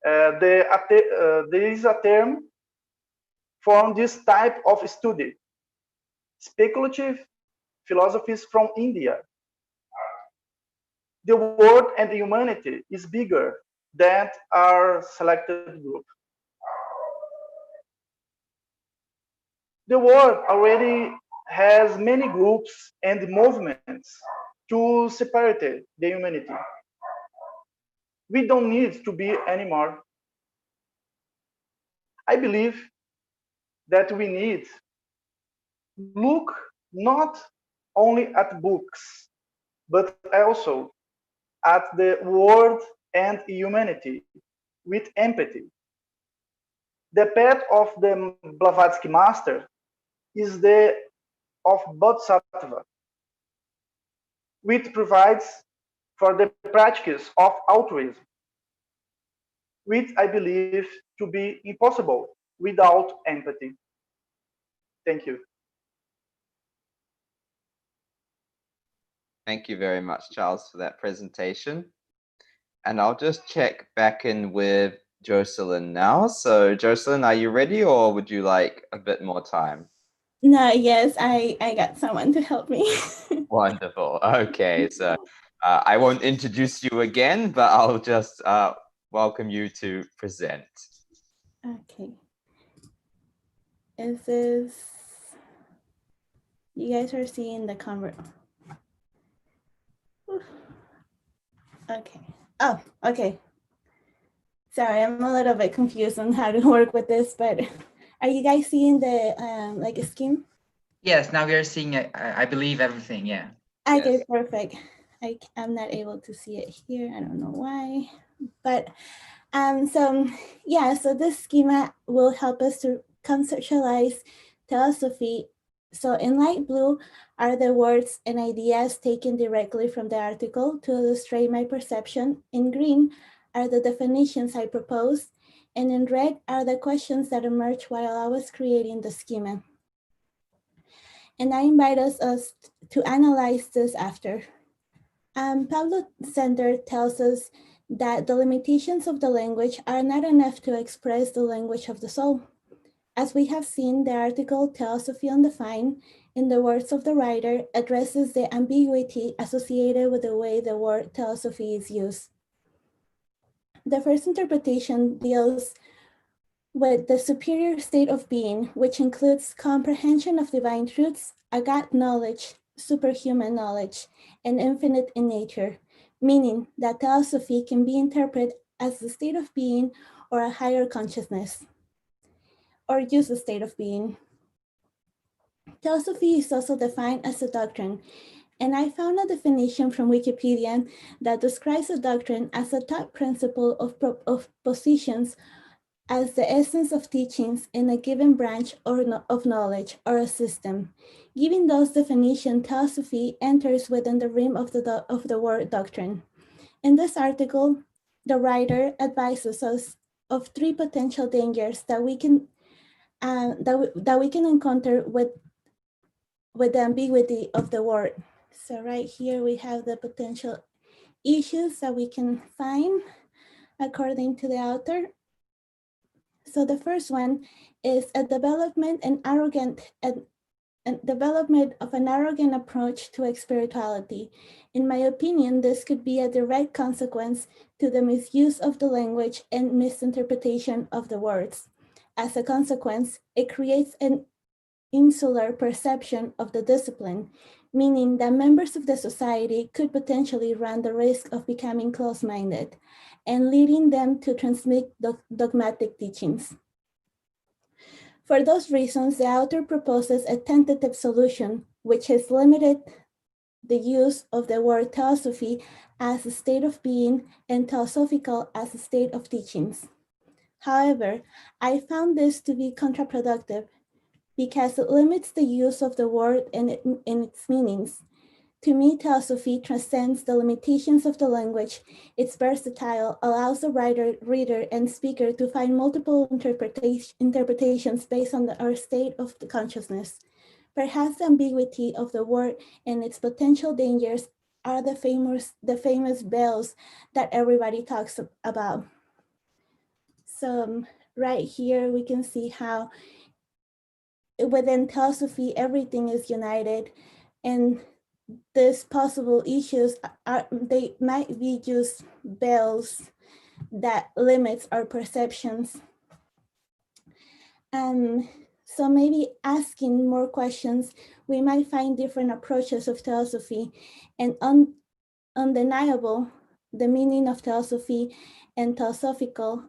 there is a term for this type of study, speculative philosophies from India. The world and humanity is bigger than our selected group. The world already has many groups and movements to separate the humanity. We don't need to be anymore. I believe that we need look not only at books, but also at the world and humanity with empathy. The path of the Blavatsky master is the of Bodhisattva, which provides for the practice of altruism, which I believe to be impossible without empathy. Thank you. Thank you very much, Charles, for that presentation. And I'll just check back in with Jocelyn now. So Jocelyn, are you ready or would you like a bit more time? No, yes, I got someone to help me. Wonderful. Okay, so I won't introduce you again, but I'll just welcome you to present. Okay. Is this, you guys are seeing the Okay. Oh, okay. Sorry, I'm a little bit confused on how to work with this, but are you guys seeing the like a scheme? Yes, now we are seeing, I believe, everything, yeah. Okay, Yes. perfect. I'm not able to see it here. I don't know why, but so this schema will help us to conceptualize theosophy. So in light blue are the words and ideas taken directly from the article to illustrate my perception. In green are the definitions I proposed, and in red are the questions that emerged while I was creating the schema. And I invite us to analyze this after. Pablo Sender tells us that the limitations of the language are not enough to express the language of the soul. As we have seen, the article Theosophy Undefined, in the words of the writer, addresses the ambiguity associated with the way the word theosophy is used. The first interpretation deals with the superior state of being, which includes comprehension of divine truths, a God knowledge, superhuman knowledge, and infinite in nature, meaning that theosophy can be interpreted as the state of being or a higher consciousness, or just a state of being. Theosophy is also defined as a doctrine, and I found a definition from Wikipedia that describes a doctrine as a top principle of positions as the essence of teachings in a given branch of knowledge or a system. Given those definitions, theosophy enters within the realm of the word doctrine. In this article, the writer advises us of three potential dangers that we can encounter with the ambiguity of the word. So right here we have the potential issues that we can find according to the author. So the first one is a development of an arrogant approach to spirituality. In my opinion, this could be a direct consequence to the misuse of the language and misinterpretation of the words. As a consequence, it creates an insular perception of the discipline, meaning that members of the society could potentially run the risk of becoming close-minded and leading them to transmit dogmatic teachings. For those reasons, the author proposes a tentative solution, which has limited the use of the word theosophy as a state of being and theosophical as a state of teachings. However, I found this to be counterproductive because it limits the use of the word and its meanings. To me, theosophy transcends the limitations of the language. It's versatile, allows the writer, reader, and speaker to find multiple interpretations based on our state of the consciousness. Perhaps the ambiguity of the word and its potential dangers are the famous bells that everybody talks about. So right here, we can see how within theosophy, everything is united, and these possible issues they might be just bells that limits our perceptions. So maybe asking more questions, we might find different approaches of theosophy, and undeniable, the meaning of theosophy and theosophical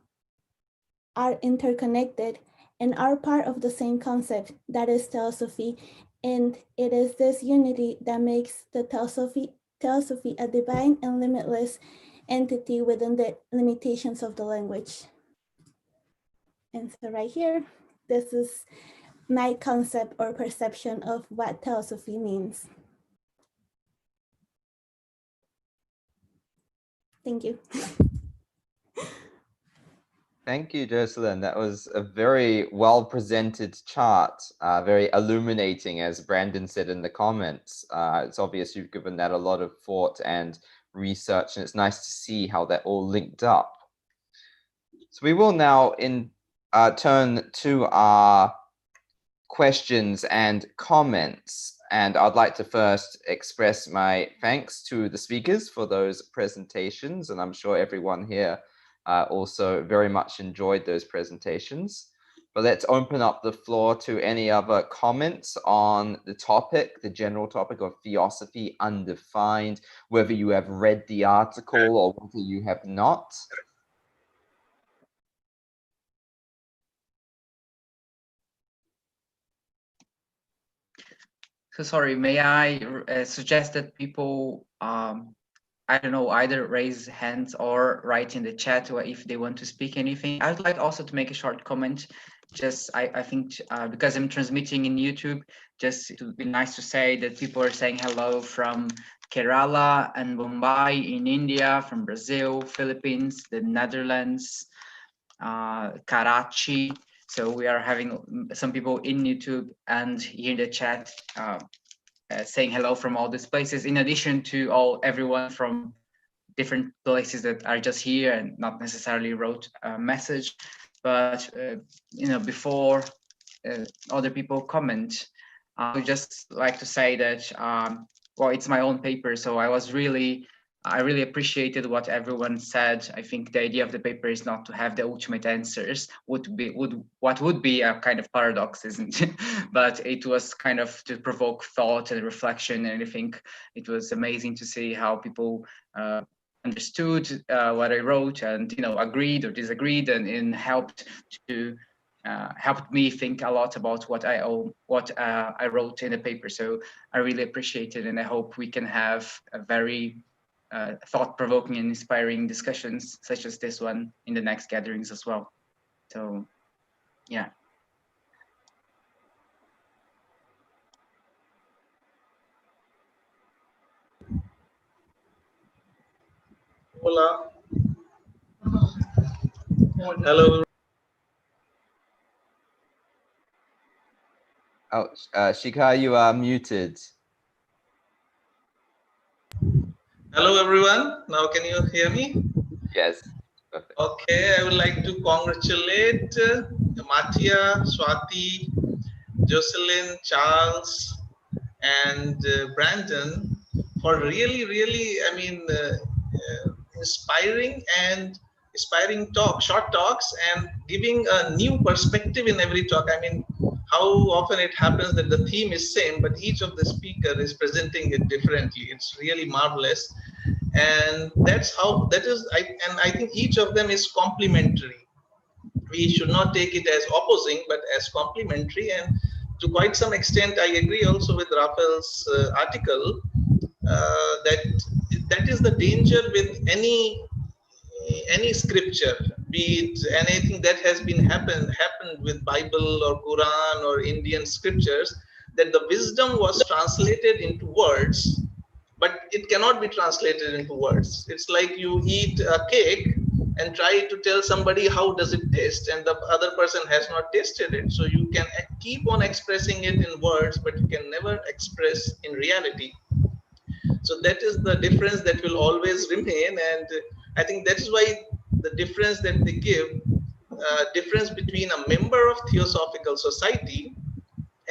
are interconnected and are part of the same concept, that is theosophy. And it is this unity that makes the theosophy a divine and limitless entity within the limitations of the language. And so right here, this is my concept or perception of what theosophy means. Thank you. Thank you, Jocelyn. That was a very well presented chart, very illuminating, as Brandon said in the comments. It's obvious you've given that a lot of thought and research, and it's nice to see how that all linked up. So we will now turn to our questions and comments. And I'd like to first express my thanks to the speakers for those presentations, and I'm sure everyone here also very much enjoyed those presentations. But let's open up the floor to any other comments on the topic, the general topic of Theosophy Undefined, whether you have read the article or whether you have not. So sorry, may I suggest that people I don't know, either raise hands or write in the chat or if they want to speak anything. I would like also to make a short comment. Just, I think because I'm transmitting in YouTube, just it would be nice to say that people are saying hello from Kerala and Mumbai in India, from Brazil, Philippines, the Netherlands, Karachi. So we are having some people in YouTube and here in the chat saying hello from all these places, in addition to everyone from different places that are just here and not necessarily wrote a message. But before other people comment, I would just like to say that well, it's my own paper, so I really appreciated what everyone said. I think the idea of the paper is not to have the ultimate answers. What would be a kind of paradox, isn't it? But it was kind of to provoke thought and reflection, and I think it was amazing to see how people understood what I wrote and agreed or disagreed and helped me think a lot about what I wrote in the paper. So I really appreciate it, and I hope we can have a very thought-provoking and inspiring discussions such as this one in the next gatherings as well. So, yeah. Hola. Hello. Oh, Shikha, you are muted. Hello, everyone. Now, can you hear me? Yes. Perfect. Okay, I would like to congratulate Matia, Swati, Jocelyn, Charles, and Brandon for really, inspiring short talks, and giving a new perspective in every talk. I mean, how often it happens that the theme is same, but each of the speaker is presenting it differently. It's really marvelous, and I think each of them is complementary. We should not take it as opposing, but as complementary. And to quite some extent, I agree also with Rafael's article that is the danger with any scripture, be it anything that has been happened with Bible or Quran or Indian scriptures, that the wisdom was translated into words, but it cannot be translated into words. It's like you eat a cake and try to tell somebody how does it taste, and the other person has not tasted it. So you can keep on expressing it in words, but you can never express in reality. So that is the difference that will always remain, and I think that is why the difference that they give, difference between a member of Theosophical Society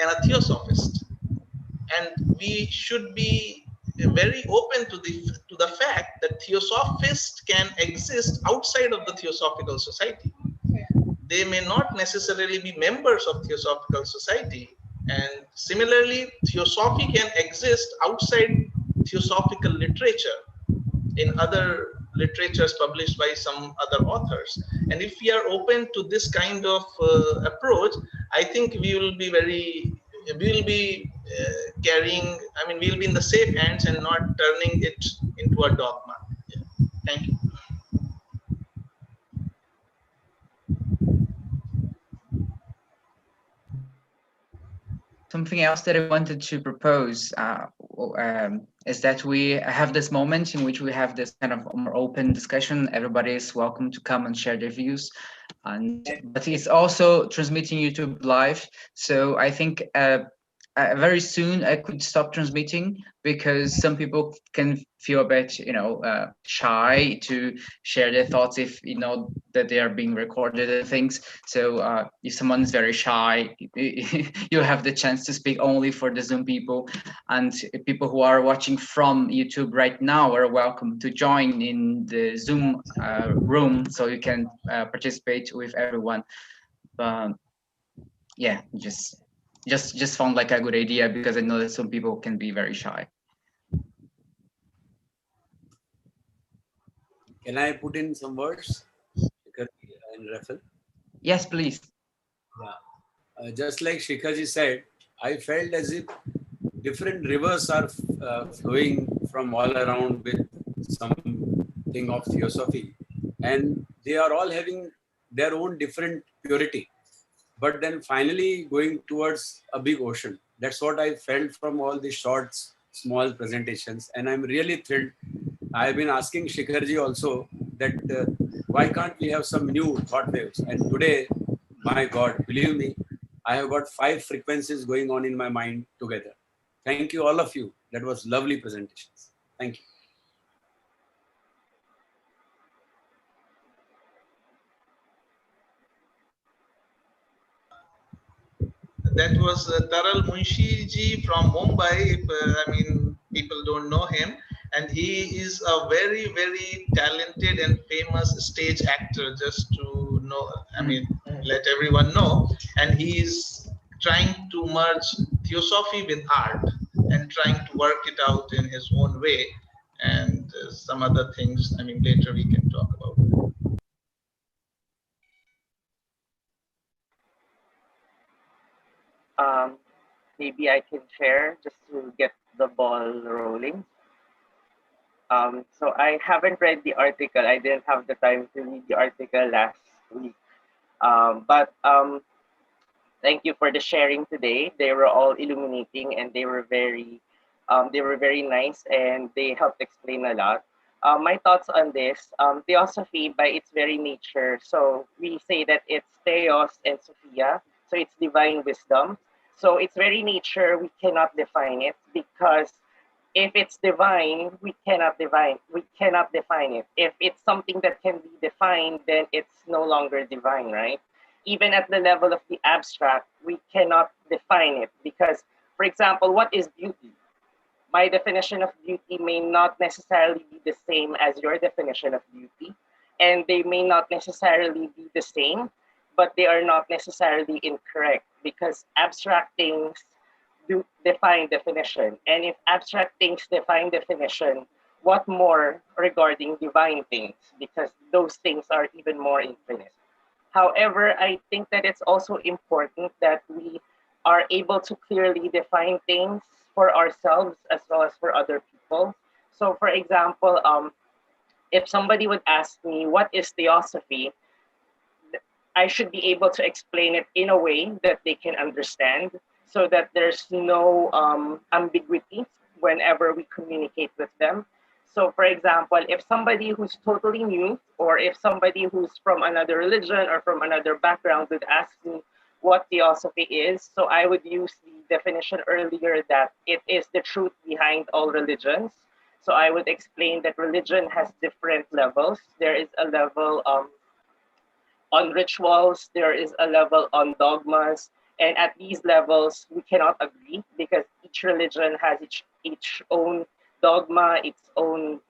and a Theosophist. And we should be very open to the fact that Theosophists can exist outside of the Theosophical Society. They may not necessarily be members of Theosophical Society, and similarly, Theosophy can exist outside Theosophical literature, in other literatures published by some other authors. And if we are open to this kind of approach, I think we will be carrying, we'll be in the safe hands and not turning it into a dogma. Yeah. Thank you. Something else that I wanted to propose is that we have this moment in which we have this kind of more open discussion. Everybody is welcome to come and share their views, but it's also transmitting YouTube live. So I think very soon I could stop transmitting, because some people can feel a bit, shy to share their thoughts if that they are being recorded and things. So if someone is very shy, you have the chance to speak only for the Zoom people, and people who are watching from YouTube right now are welcome to join in the Zoom room, so you can participate with everyone. But yeah, just found like a good idea, because I know that some people can be very shy. Can I put in some words, and Rafael? Yes, please. Yeah, just like Shikhaji said, I felt as if different rivers are flowing from all around with something of theosophy, and they are all having their own different purity, but then finally going towards a big ocean. That's what I felt from all these short, small presentations, and I'm really thrilled. I've been asking Shikharji also that why can't we have some new thought waves? And today, my God, believe me, I have got 5 frequencies going on in my mind together. Thank you, all of you. That was lovely presentations. Thank you. That was Taral Munshi ji from Mumbai. I mean, people don't know him, and he is a very, very talented and famous stage actor. Just to know, I mean, let everyone know. And he is trying to merge theosophy with art and trying to work it out in his own way. And some other things. I mean, later we can talk about. Maybe I can share just to get the ball rolling. So I haven't read the article. I didn't have the time to read the article last week. But thank you for the sharing today. They were all illuminating and they were very nice and they helped explain a lot. My thoughts on this, theosophy by its very nature. So we say that it's theos and sophia. So it's divine wisdom. So its very nature, we cannot define it because if it's divine, we cannot define it. If it's something that can be defined, then it's no longer divine, right? Even at the level of the abstract, we cannot define it because, for example, what is beauty? My definition of beauty may not necessarily be the same as your definition of beauty, and they may not necessarily be the same, but they are not necessarily incorrect because abstract things do define definition. And if abstract things define definition, what more regarding divine things? Because those things are even more infinite. However, I think that it's also important that we are able to clearly define things for ourselves as well as for other people. So, for example, if somebody would ask me, what is theosophy? I should be able to explain it in a way that they can understand so that there's no ambiguity whenever we communicate with them. So, for example, if somebody who's totally new or if somebody who's from another religion or from another background would ask me what theosophy is, so I would use the definition earlier that it is the truth behind all religions. So I would explain that religion has different levels. There is a level on rituals, there is a level on dogmas, and at these levels we cannot agree because each religion has each own dogma, its own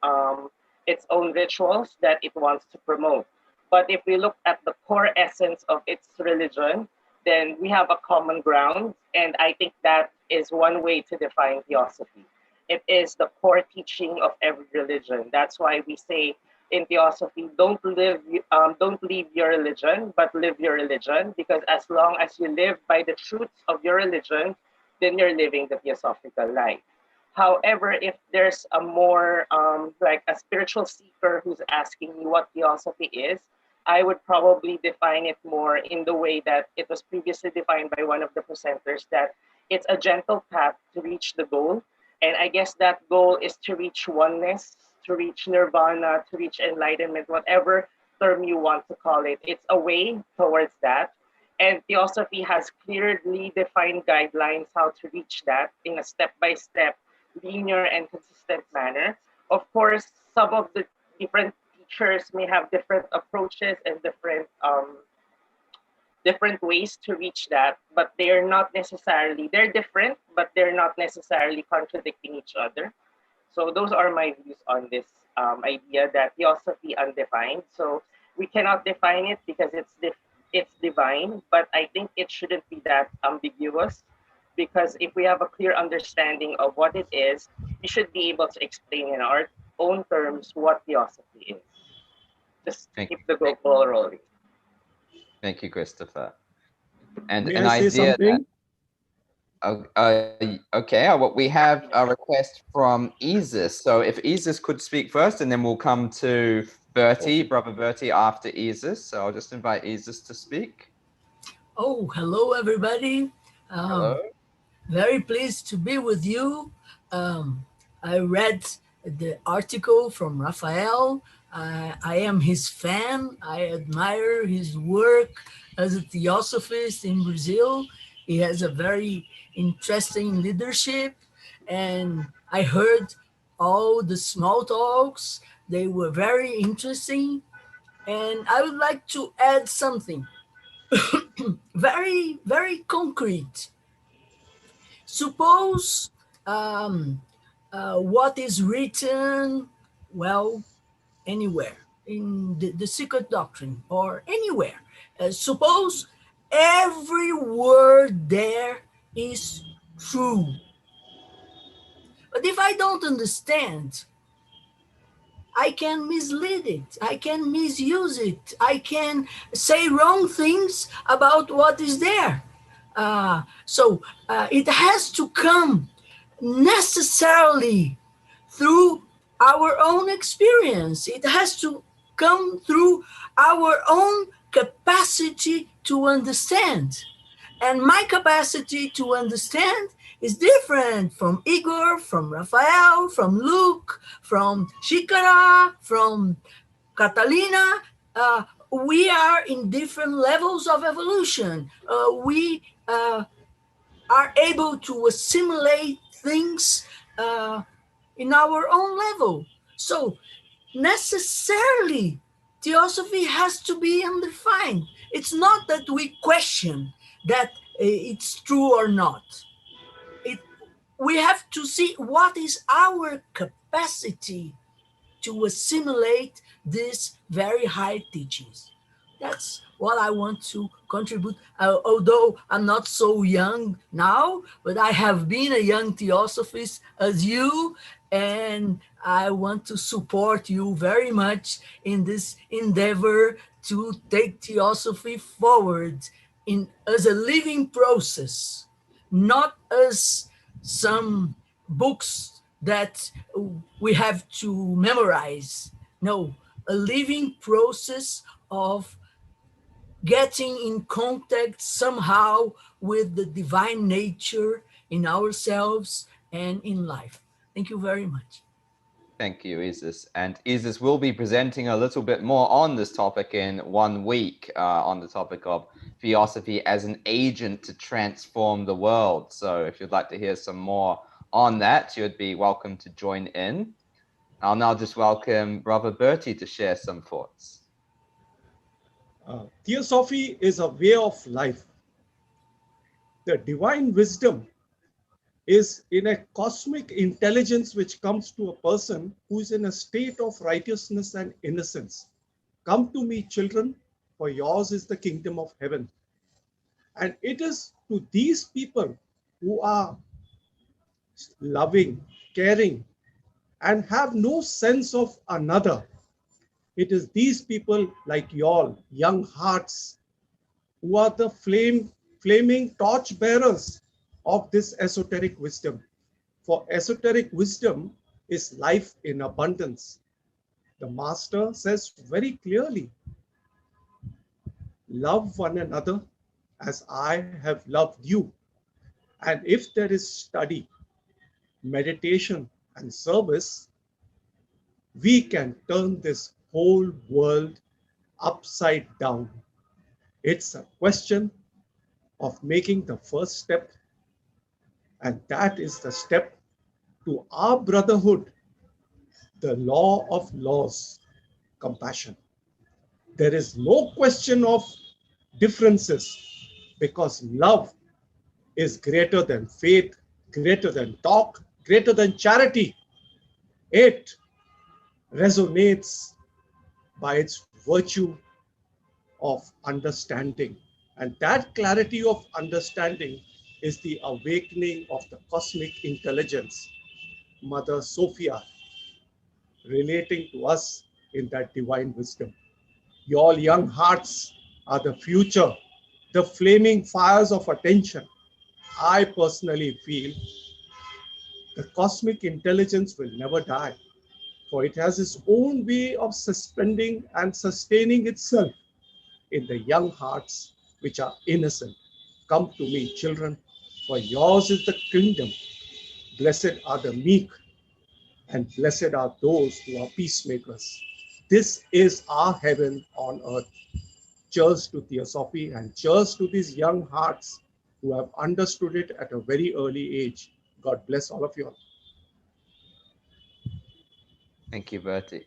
rituals that it wants to promote. But if we look at the core essence of its religion, then we have a common ground, and I think that is one way to define theosophy. It is the core teaching of every religion. That's why we say in theosophy, don't leave your religion, but live your religion. Because as long as you live by the truths of your religion, then you're living the theosophical life. However, if there's a more like a spiritual seeker who's asking me what theosophy is, I would probably define it more in the way that it was previously defined by one of the presenters, that it's a gentle path to reach the goal. And I guess that goal is to reach oneness, to reach nirvana, to reach enlightenment, whatever term you want to call it. It's a way towards that. And theosophy has clearly defined guidelines how to reach that in a step-by-step, linear and consistent manner. Of course, some of the different teachers may have different approaches and different ways to reach that, but they're different, but they're not necessarily contradicting each other. So those are my views on this idea that theosophy undefined. So we cannot define it because it's divine, but I think it shouldn't be that ambiguous because if we have a clear understanding of what it is, we should be able to explain in our own terms what theosophy is. Just keep the ball rolling. Thank you, Christopher. And May an I say idea something? Okay, well, we have a request from Isis. So if Isis could speak first, and then we'll come to Bertie, Brother Bertie, after Isis. So I'll just invite Isis to speak. Oh, hello, everybody. Hello. Very pleased to be with you. I read the article from Raphael. I am his fan. I admire his work as a theosophist in Brazil. He has a very interesting leadership. And I heard all the small talks, they were very interesting. And I would like to add something very, very concrete. Suppose what is written, well, anywhere in the secret doctrine or anywhere. Suppose every word there is true. But if I don't understand, I can mislead it. I can misuse it. I can say wrong things about what is there. So it has to come necessarily through our own experience. It has to come through our own capacity to understand. And my capacity to understand is different from Igor, from Raphael, from Luke, from Shikara, from Catalina. We are in different levels of evolution. We are able to assimilate things in our own level. So necessarily, theosophy has to be undefined. It's not that we question that it's true or not. We have to see what is our capacity to assimilate these very high teachings. That's what I want to contribute. Although I'm not so young now, but I have been a young theosophist as you, and I want to support you very much in this endeavor to take theosophy forward as a living process, not as some books that we have to memorize. No, a living process of getting in contact somehow with the divine nature in ourselves and in life. Thank you very much. Thank you, Isis. And Isis will be presenting a little bit more on this topic in 1 week, on the topic of theosophy as an agent to transform the world. So if you'd like to hear some more on that, you'd be welcome to join in. I'll now just welcome Brother Bertie to share some thoughts. Theosophy is a way of life. The divine wisdom is in a cosmic intelligence which comes to a person who is in a state of righteousness and innocence. Come to me, children, for yours is the kingdom of heaven. And it is to these people who are loving, caring, and have no sense of another. It is these people like y'all, young hearts, who are the flaming torch bearers of this esoteric wisdom. For esoteric wisdom is life in abundance. The Master says very clearly, love one another as I have loved you. And if there is study, meditation, and service, we can turn this whole world upside down. It's a question of making the first step, and that is the step to our brotherhood, the law of laws, compassion. There is no question of differences because love is greater than faith, greater than talk, greater than charity. It resonates by its virtue of understanding. And that clarity of understanding is the awakening of the cosmic intelligence, Mother Sophia, relating to us in that divine wisdom. Your young hearts are the future, the flaming fires of attention. I personally feel the cosmic intelligence will never die, for it has its own way of suspending and sustaining itself in the young hearts which are innocent. Come to me, children, for yours is the kingdom. Blessed are the meek, and blessed are those who are peacemakers. This is our heaven on earth. Cheers to Theosophy and cheers to these young hearts who have understood it at a very early age. God bless all of you all. Thank you, Bertie.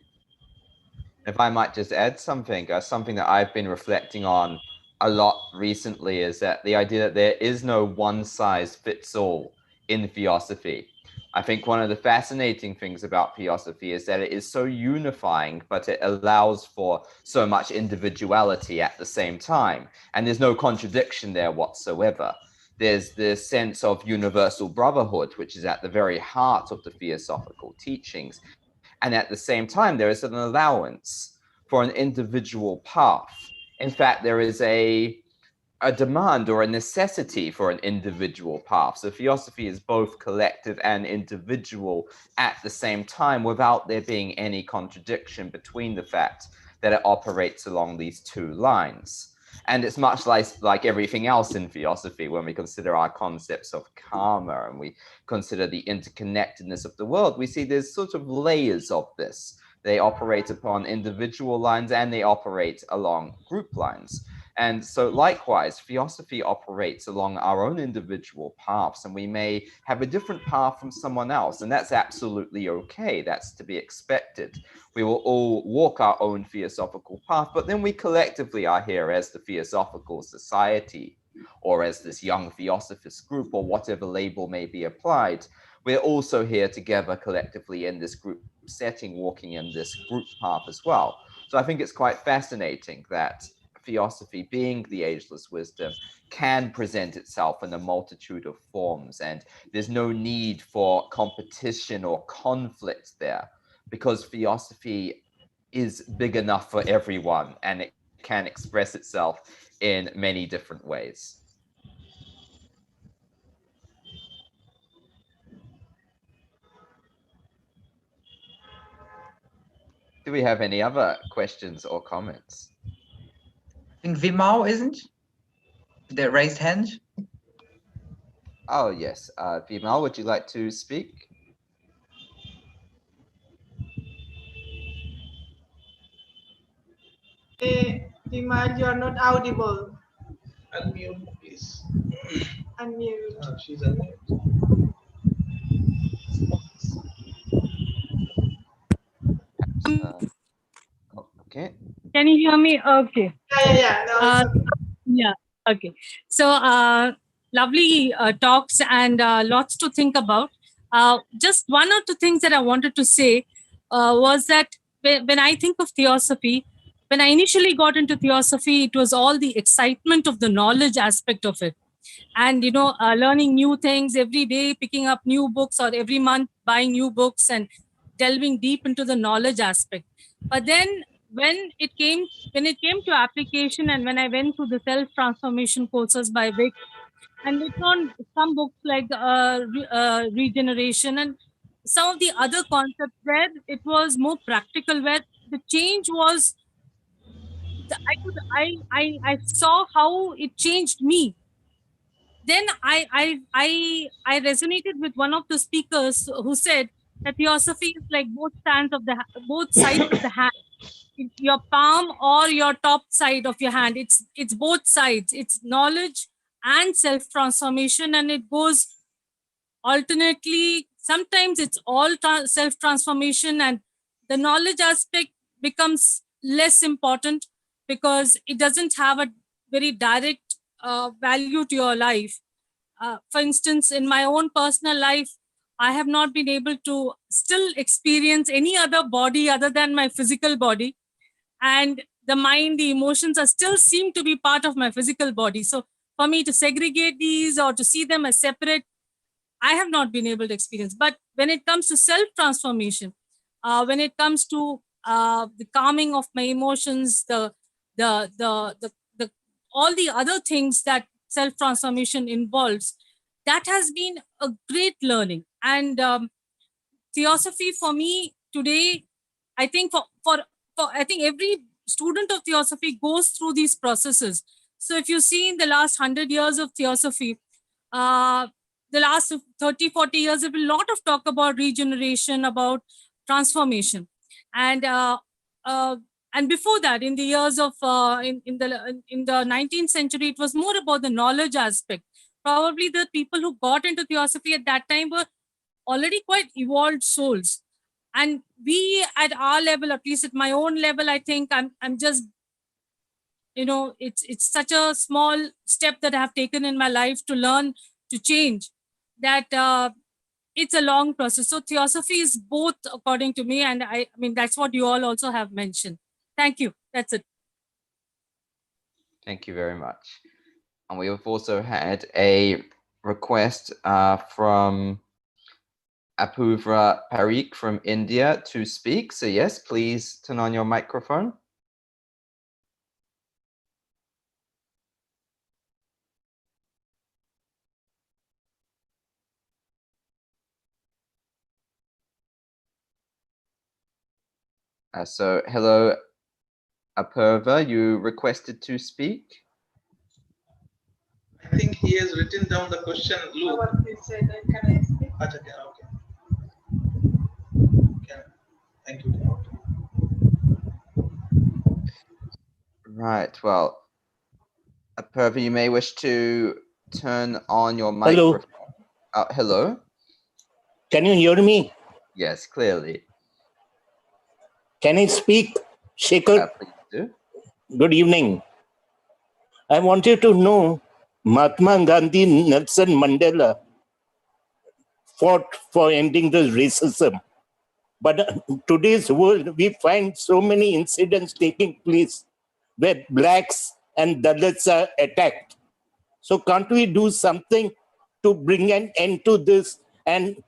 If I might just add something, something that I've been reflecting on a lot recently is that the idea that there is no one size fits all in Theosophy. I think one of the fascinating things about Theosophy is that it is so unifying, but it allows for so much individuality at the same time. And there's no contradiction there whatsoever. There's this sense of universal brotherhood, which is at the very heart of the Theosophical teachings. And at the same time, there is an allowance for an individual path. In fact, there is a demand or a necessity for an individual path. So Theosophy is both collective and individual at the same time without there being any contradiction between the fact that it operates along these two lines. And it's much like everything else in Theosophy when we consider our concepts of karma and we consider the interconnectedness of the world. We see there's sort of layers of this. They operate upon individual lines and they operate along group lines. And so likewise, Theosophy operates along our own individual paths, and we may have a different path from someone else, and that's absolutely okay. That's to be expected. We will all walk our own Theosophical path, but then we collectively are here as the Theosophical Society, or as this young Theosophist group, or whatever label may be applied. We're also here together collectively in this group setting, walking in this group path as well. So I think it's quite fascinating that Theosophy, being the ageless wisdom, can present itself in a multitude of forms, and there's no need for competition or conflict there, because Theosophy is big enough for everyone and it can express itself in many different ways. Do we have any other questions or comments? I think Vimao isn't? The raised hand? Oh, yes. Vimal, would you like to speak? Vimal, you are not audible. Unmute, please. Unmute. She's unmute. Okay. Can you hear me? Okay. Yeah. No, Yeah. Okay. So lovely talks and lots to think about. Just one or two things that I wanted to say was that when I think of Theosophy, when I initially got into Theosophy, it was all the excitement of the knowledge aspect of it. And, learning new things every day, picking up new books, or every month buying new books and delving deep into the knowledge aspect. But then when it came to application, and when I went through the self-transformation courses by Vic, and looked on some books like regeneration and some of the other concepts where it was more practical, where the change was, I saw how it changed me. Then I resonated with one of the speakers who said that Theosophy is like both sides of the hand, your palm or your top side of your hand. It's both sides. It's knowledge and self transformation, and it goes alternately. Sometimes it's all self transformation, and the knowledge aspect becomes less important because it doesn't have a very direct value to your life. For instance, in my own personal life, I have not been able to still experience any other body other than my physical body. And the mind, the emotions are still seem to be part of my physical body. So for me to segregate these or to see them as separate, I have not been able to experience. But when it comes to self-transformation, when it comes to the calming of my emotions, the all the other things that self-transformation involves, that has been a great learning. And Theosophy for me today, I think for I think every student of Theosophy goes through these processes. So if you see in the last 100 years of Theosophy, uh, the last 30, 40 years, there's been a lot of talk about regeneration, about transformation. And uh, and before that, in the years of in the 19th century, it was more about the knowledge aspect. Probably the people who got into Theosophy at that time were already quite evolved souls. And we at our level, at least at my own level, I think I'm just, it's such a small step that I have taken in my life to learn, to change, that it's a long process. So Theosophy is both, according to me, and I mean that's what you all also have mentioned. Thank you. That's it. Thank you very much. And we have also had a request from Apurva Parikh from India to speak. So yes, please turn on your microphone. So hello, Apurva, you requested to speak. I think he has written down the question, Luke. He said, can I speak? Okay. Thank you. Right, well, Apurva, you may wish to turn on your microphone. Hello. Hello. Can you hear me? Yes, clearly. Can I speak, Shekhar? Please do. Good evening. I want you to know Mahatma Gandhi, Nelson Mandela fought for ending the racism. But today's world, we find so many incidents taking place where blacks and Dalits are attacked. So can't we do something to bring an end to this and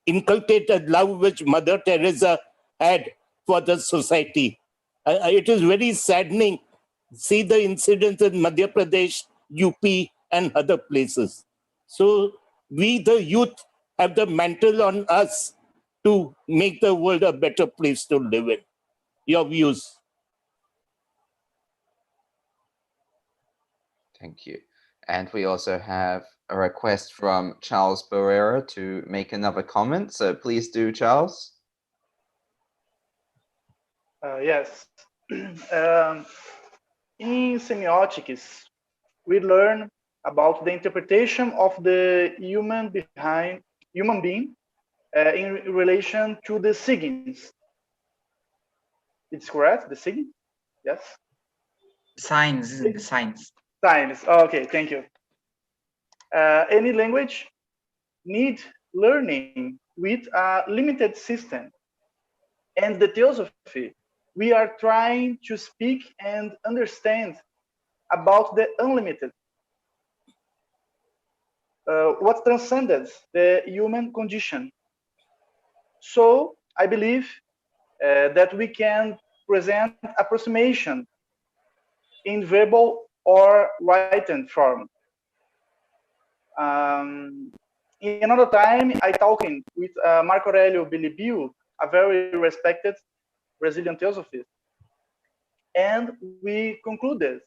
inculcate a love which Mother Teresa had for the society? It is very saddening. See the incidents in Madhya Pradesh, UP, and other places. So we, the youth, have the mantle on us to make the world a better place to live in. Your views? Thank you. And we also have a request from Charles Barrera to make another comment. So please do, Charles. Yes. In semiotics, we learn about the interpretation of the human being in relation to the signs. It's correct, the sign? Yes? Signs, isn't it? Signs. Signs, okay, thank you. Any language need learning with a limited system. And the Theosophy, we are trying to speak and understand about the unlimited, what transcended the human condition. So I believe that we can present approximation in verbal or written form. In another time, I talking with Marco Aurelio Bilibio, a very respected Brazilian theosophist, and we concluded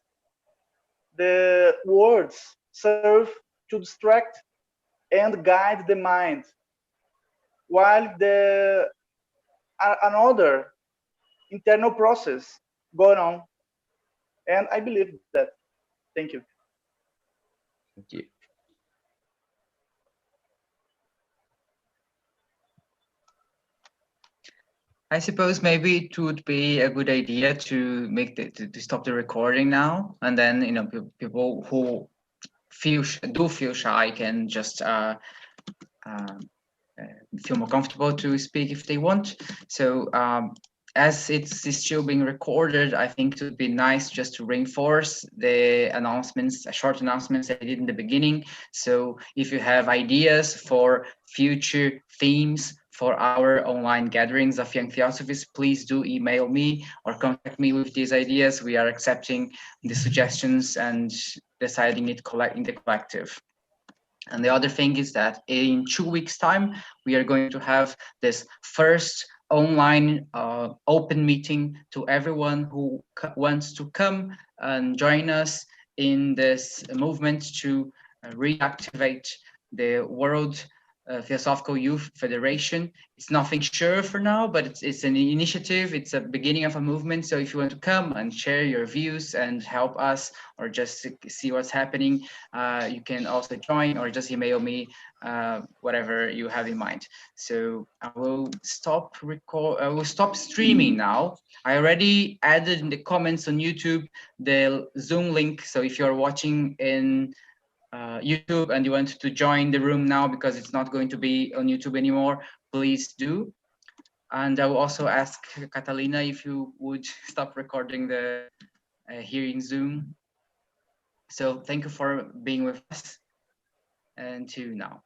the words serve to distract and guide the mind, while another internal process going on. And I believe that. Thank you. Thank you. I suppose maybe it would be a good idea to make to stop the recording now, and then people who do feel shy can just feel more comfortable to speak if they want. So as it's still being recorded, I think it would be nice just to reinforce the announcements, short announcements I did in the beginning. So if you have ideas for future themes for our online gatherings of young theosophists, please do email me or contact me with these ideas. We are accepting the suggestions and deciding it in the collective. And the other thing is that in 2 weeks' time, we are going to have this first online open meeting to everyone who wants to come and join us in this movement to reactivate the World Theosophical Youth Federation. It's nothing sure for now, but it's an initiative. It's a beginning of a movement. So if you want to come and share your views and help us, or just see what's happening, you can also join, or just email me whatever you have in mind. So I will stop streaming now. I already added in the comments on YouTube the Zoom link. So if you're watching in YouTube and you want to join the room now, because it's not going to be on YouTube anymore, please do. And I will also ask Catalina if you would stop recording the here in Zoom. So thank you for being with us, and to now.